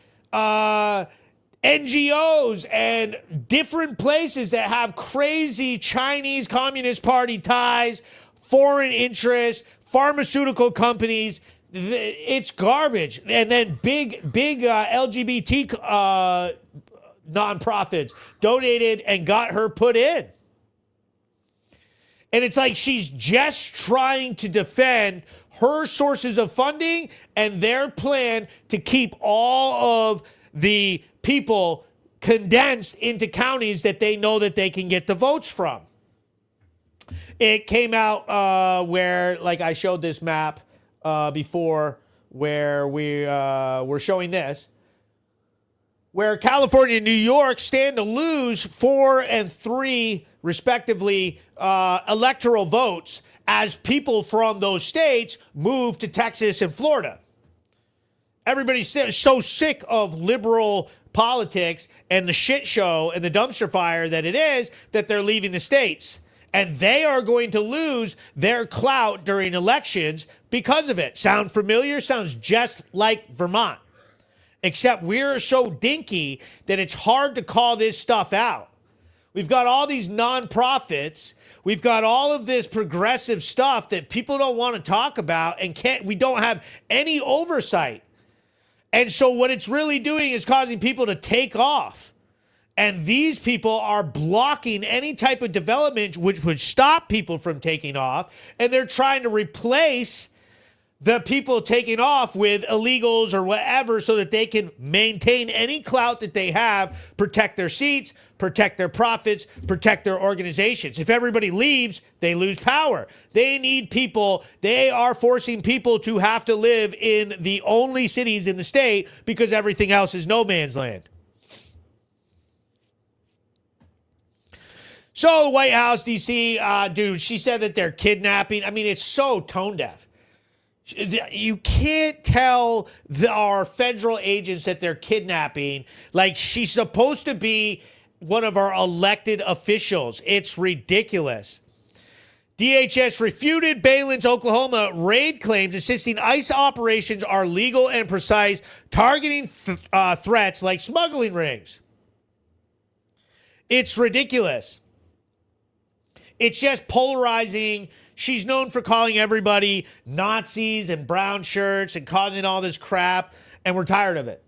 Speaker 1: NGOs and different places that have crazy Chinese Communist Party ties, foreign interests, pharmaceutical companies. It's garbage. And then big LGBT nonprofits donated and got her put in. And it's like she's just trying to defend her sources of funding and their plan to keep all of the people condensed into counties that they know that they can get the votes from. It came out where, like I showed this map before, where we were showing this, where California and New York stand to lose 4 and 3, respectively, electoral votes as people from those states move to Texas and Florida. Everybody's so sick of liberal politics and the shit show and the dumpster fire that it is that they're leaving the states. And they are going to lose their clout during elections because of it. Sound familiar? Sounds just like Vermont. Except we're so dinky that it's hard to call this stuff out. We've got all these nonprofits. We've got all of this progressive stuff that people don't want to talk about, and we don't have any oversight. And so what it's really doing is causing people to take off. And these people are blocking any type of development which would stop people from taking off. And they're trying to replace the people taking off with illegals or whatever so that they can maintain any clout that they have, protect their seats, protect their profits, protect their organizations. If everybody leaves, they lose power. They need people. They are forcing people to have to live in the only cities in the state because everything else is no man's land. So the White House, D.C., dude, she said that they're kidnapping. I mean, it's so tone deaf. You can't tell our federal agents that they're kidnapping. Like, she's supposed to be one of our elected officials. It's ridiculous. DHS refuted Balin's Oklahoma raid claims, insisting ICE operations are legal and precise, targeting threats like smuggling rings. It's ridiculous. It's just polarizing. She's known for calling everybody Nazis and brown shirts and causing all this crap, and we're tired of it.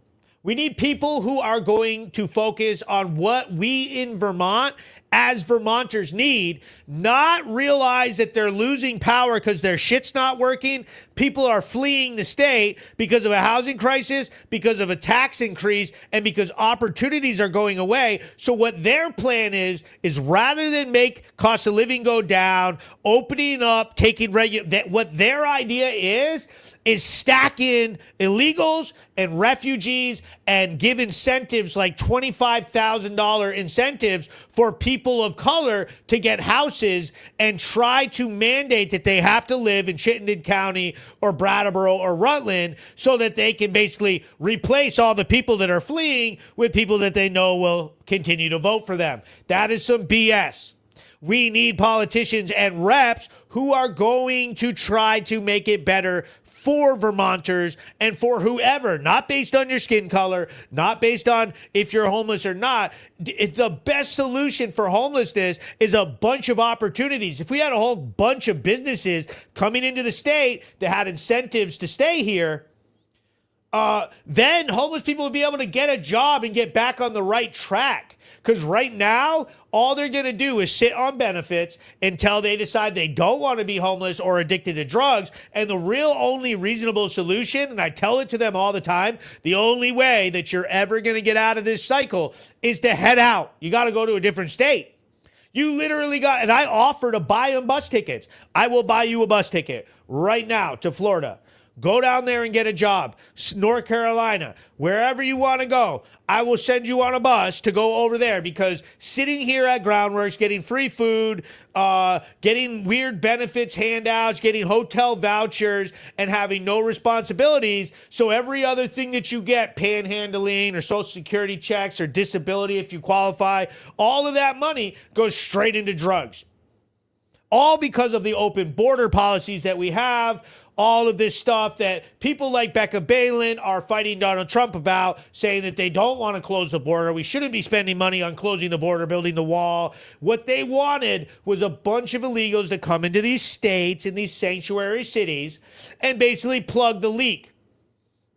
Speaker 1: We need people who are going to focus on what we in Vermont as Vermonters need, not realize that they're losing power because their shit's not working. People are fleeing the state because of a housing crisis, because of a tax increase, and because opportunities are going away. So what their plan is rather than make cost of living go down, opening up, taking what their idea is stacking illegals and refugees and give incentives like $25,000 incentives for people of color to get houses and try to mandate that they have to live in Chittenden County or Brattleboro or Rutland so that they can basically replace all the people that are fleeing with people that they know will continue to vote for them. That is some BS. We need politicians and reps who are going to try to make it better for Vermonters and for whoever, not based on your skin color, not based on if you're homeless or not. The best solution for homelessness is a bunch of opportunities. If we had a whole bunch of businesses coming into the state that had incentives to stay here, then homeless people would be able to get a job and get back on the right track. Because right now, all they're going to do is sit on benefits until they decide they don't want to be homeless or addicted to drugs. And the real only reasonable solution, and I tell it to them all the time, the only way that you're ever going to get out of this cycle is to head out. You got to go to a different state. You literally got, and I offer to buy them bus tickets. I will buy you a bus ticket right now to Florida. Go down there and get a job. North Carolina, wherever you want to go, I will send you on a bus to go over there, because sitting here at Groundworks, getting free food, getting weird benefits handouts, getting hotel vouchers, and having no responsibilities. So every other thing that you get, panhandling or Social Security checks or disability if you qualify, all of that money goes straight into drugs. All because of the open border policies that we have. All of this stuff that people like Becca Balin are fighting Donald Trump about, saying that they don't want to close the border. We shouldn't be spending money on closing the border, building the wall. What they wanted was a bunch of illegals to come into these states, in these sanctuary cities, and basically plug the leak.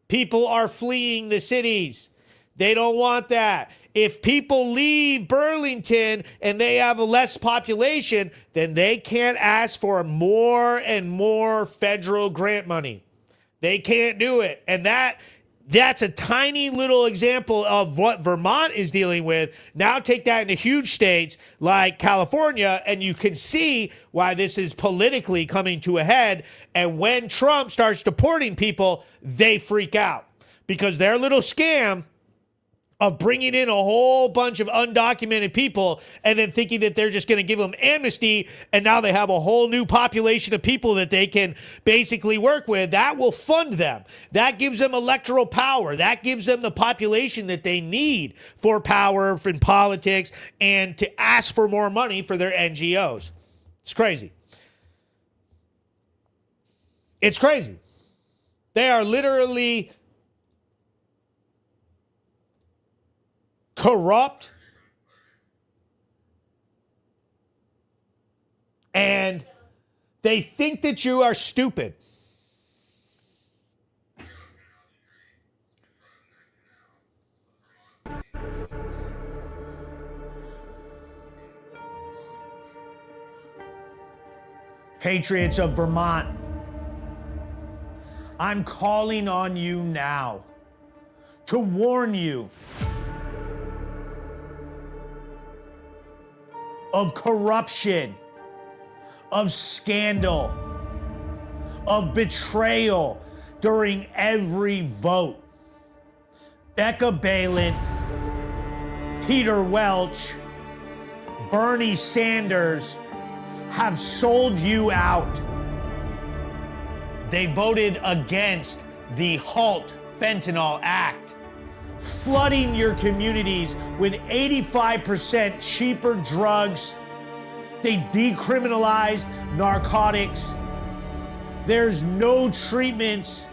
Speaker 1: People are fleeing the cities. They don't want that. If people leave Burlington and they have a less population, then they can't ask for more and more federal grant money. They can't do it. And that's a tiny little example of what Vermont is dealing with. Now take that into huge states like California, and you can see why this is politically coming to a head. And when Trump starts deporting people, they freak out, because their little scam of bringing in a whole bunch of undocumented people and then thinking that they're just going to give them amnesty, and now they have a whole new population of people that they can basically work with, that will fund them. That gives them electoral power. That gives them the population that they need for power in politics and to ask for more money for their NGOs. It's crazy. It's crazy. They are literally corrupt, and they think that you are stupid. Patriots of Vermont, I'm calling on you now to warn you of corruption, of scandal, of betrayal during every vote. Becca Balin, Peter Welch, Bernie Sanders have sold you out. They voted against the HALT Fentanyl Act, flooding your communities with 85% cheaper drugs. They decriminalized narcotics. There's no treatments.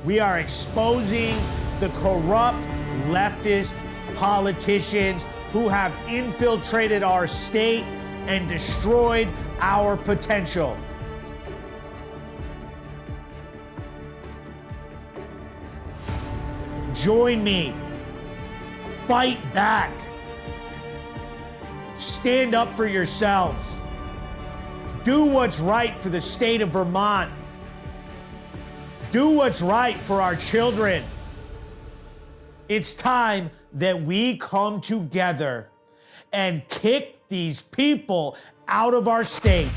Speaker 1: We are exposing the corrupt leftist politicians who have infiltrated our state and destroyed our potential. Join me. Fight back. Stand up for yourselves. Do what's right for the state of Vermont. Do what's right for our children. It's time that we come together and kick these people out of our state.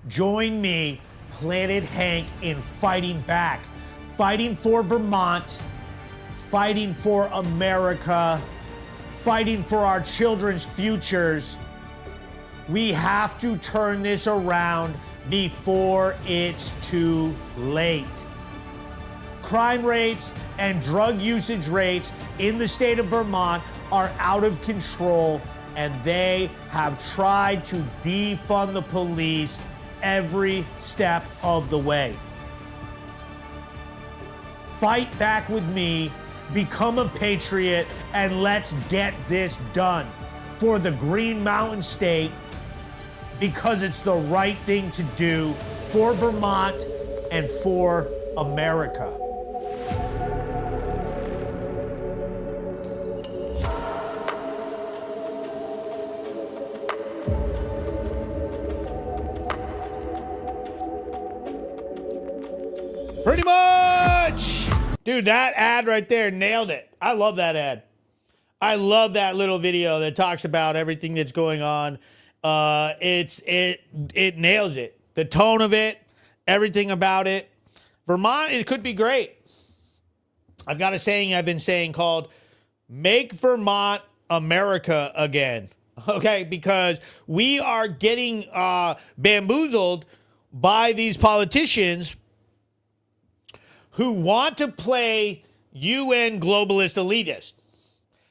Speaker 1: Join me, Planet Hank, in fighting back, fighting for Vermont, fighting for America, fighting for our children's futures. We have to turn this around before it's too late. crime rates and drug usage rates in the state of Vermont are out of control, and they have tried to defund the police every step of the way. Fight back with me, become a patriot, and let's get this done for the Green Mountain State, because it's the right thing to do for Vermont and for America. Pretty much. Dude, that ad right there nailed it. I love that ad. I love that little video that talks about everything that's going on. It nails it. The tone of it, everything about it. Vermont, it could be great. I've got a saying I've been saying called "Make Vermont America Again." Okay, because we are getting bamboozled by these politicians who want to play UN globalist elitist.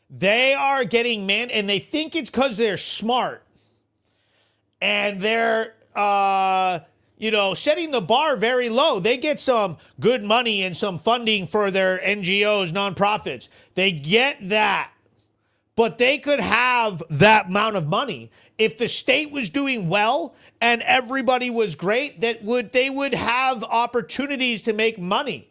Speaker 1: They are getting and they think it's because they're smart. And they're, setting the bar very low. They get some good money and some funding for their NGOs, nonprofits. They get that. But they could have that amount of money. If the state was doing well and everybody was great, they would have opportunities to make money.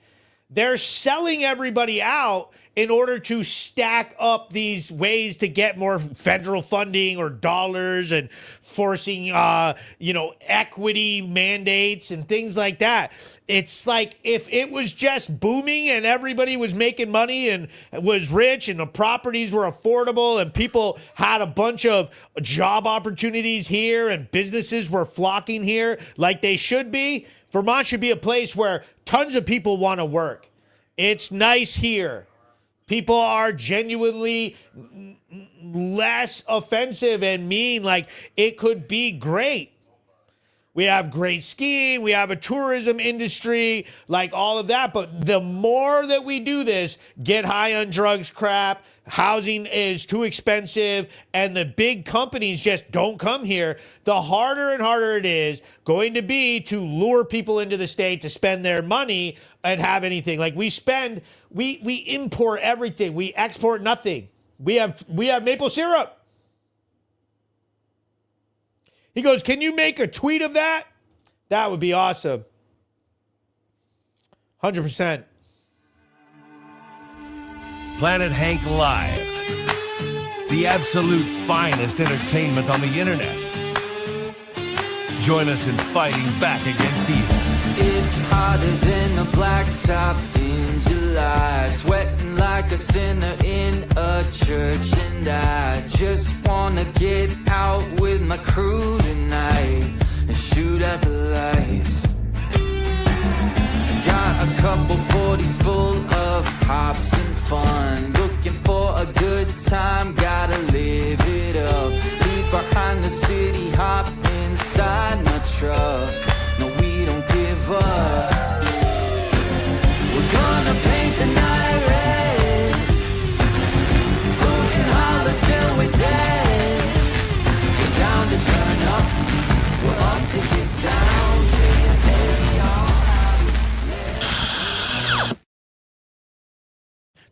Speaker 1: They're selling everybody out in order to stack up these ways to get more federal funding or dollars and forcing, equity mandates and things like that. It's like if it was just booming and everybody was making money and was rich and the properties were affordable and people had a bunch of job opportunities here and businesses were flocking here like they should be, Vermont should be a place where tons of people want to work. It's nice here. People are genuinely less offensive and mean. Like, it could be great. We have great skiing. We have a tourism industry, like all of that. But the more that we do this, get high on drugs crap, housing is too expensive, and the big companies just don't come here, the harder and harder it is going to be to lure people into the state to spend their money and have anything. Like we import everything. We export nothing. We have maple syrup. He goes, can you make a tweet of that? That would be awesome. 100%.
Speaker 14: Planet Hank Live. The absolute finest entertainment on the internet. Join us in fighting back against evil.
Speaker 15: It's hotter than a blacktop in July, sweating like a sinner in a church, and I just wanna get out with my crew tonight and shoot out the lights. Got a couple 40s full of hops and fun, looking for a good time, gotta live it up. Leave behind the city, hop inside my truck. No, we don't give up. We're gonna paint the night red. Who can holler till we're dead? We're down to turn up. We're up to get down. Saying, hey, y'all.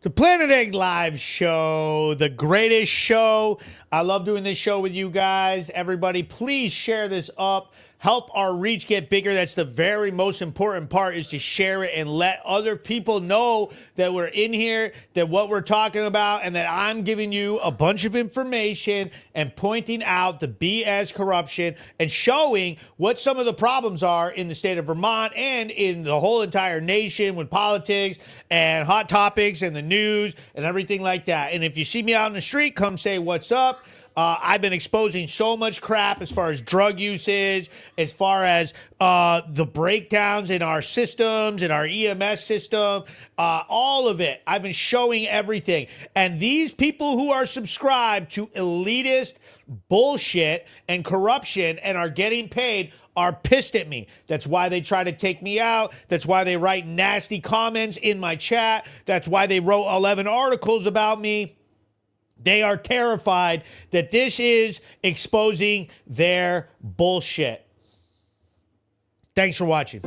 Speaker 1: The Planet Egg Live show, the greatest show. I love doing this show with you guys. Everybody, please share this up. Help our reach get bigger. That's the very most important part, is to share it and let other people know that we're in here, that what we're talking about, and that I'm giving you a bunch of information and pointing out the BS corruption and showing what some of the problems are in the state of Vermont and in the whole entire nation with politics and hot topics and the news and everything like that. And if you see me out in the street, come say what's up. I've been exposing so much crap as far as drug usage, as far as the breakdowns in our systems, in our EMS system, all of it. I've been showing everything. And these people who are subscribed to elitist bullshit and corruption and are getting paid are pissed at me. That's why they try to take me out. That's why they write nasty comments in my chat. That's why they wrote 11 articles about me. They are terrified that this is exposing their bullshit. Thanks for watching.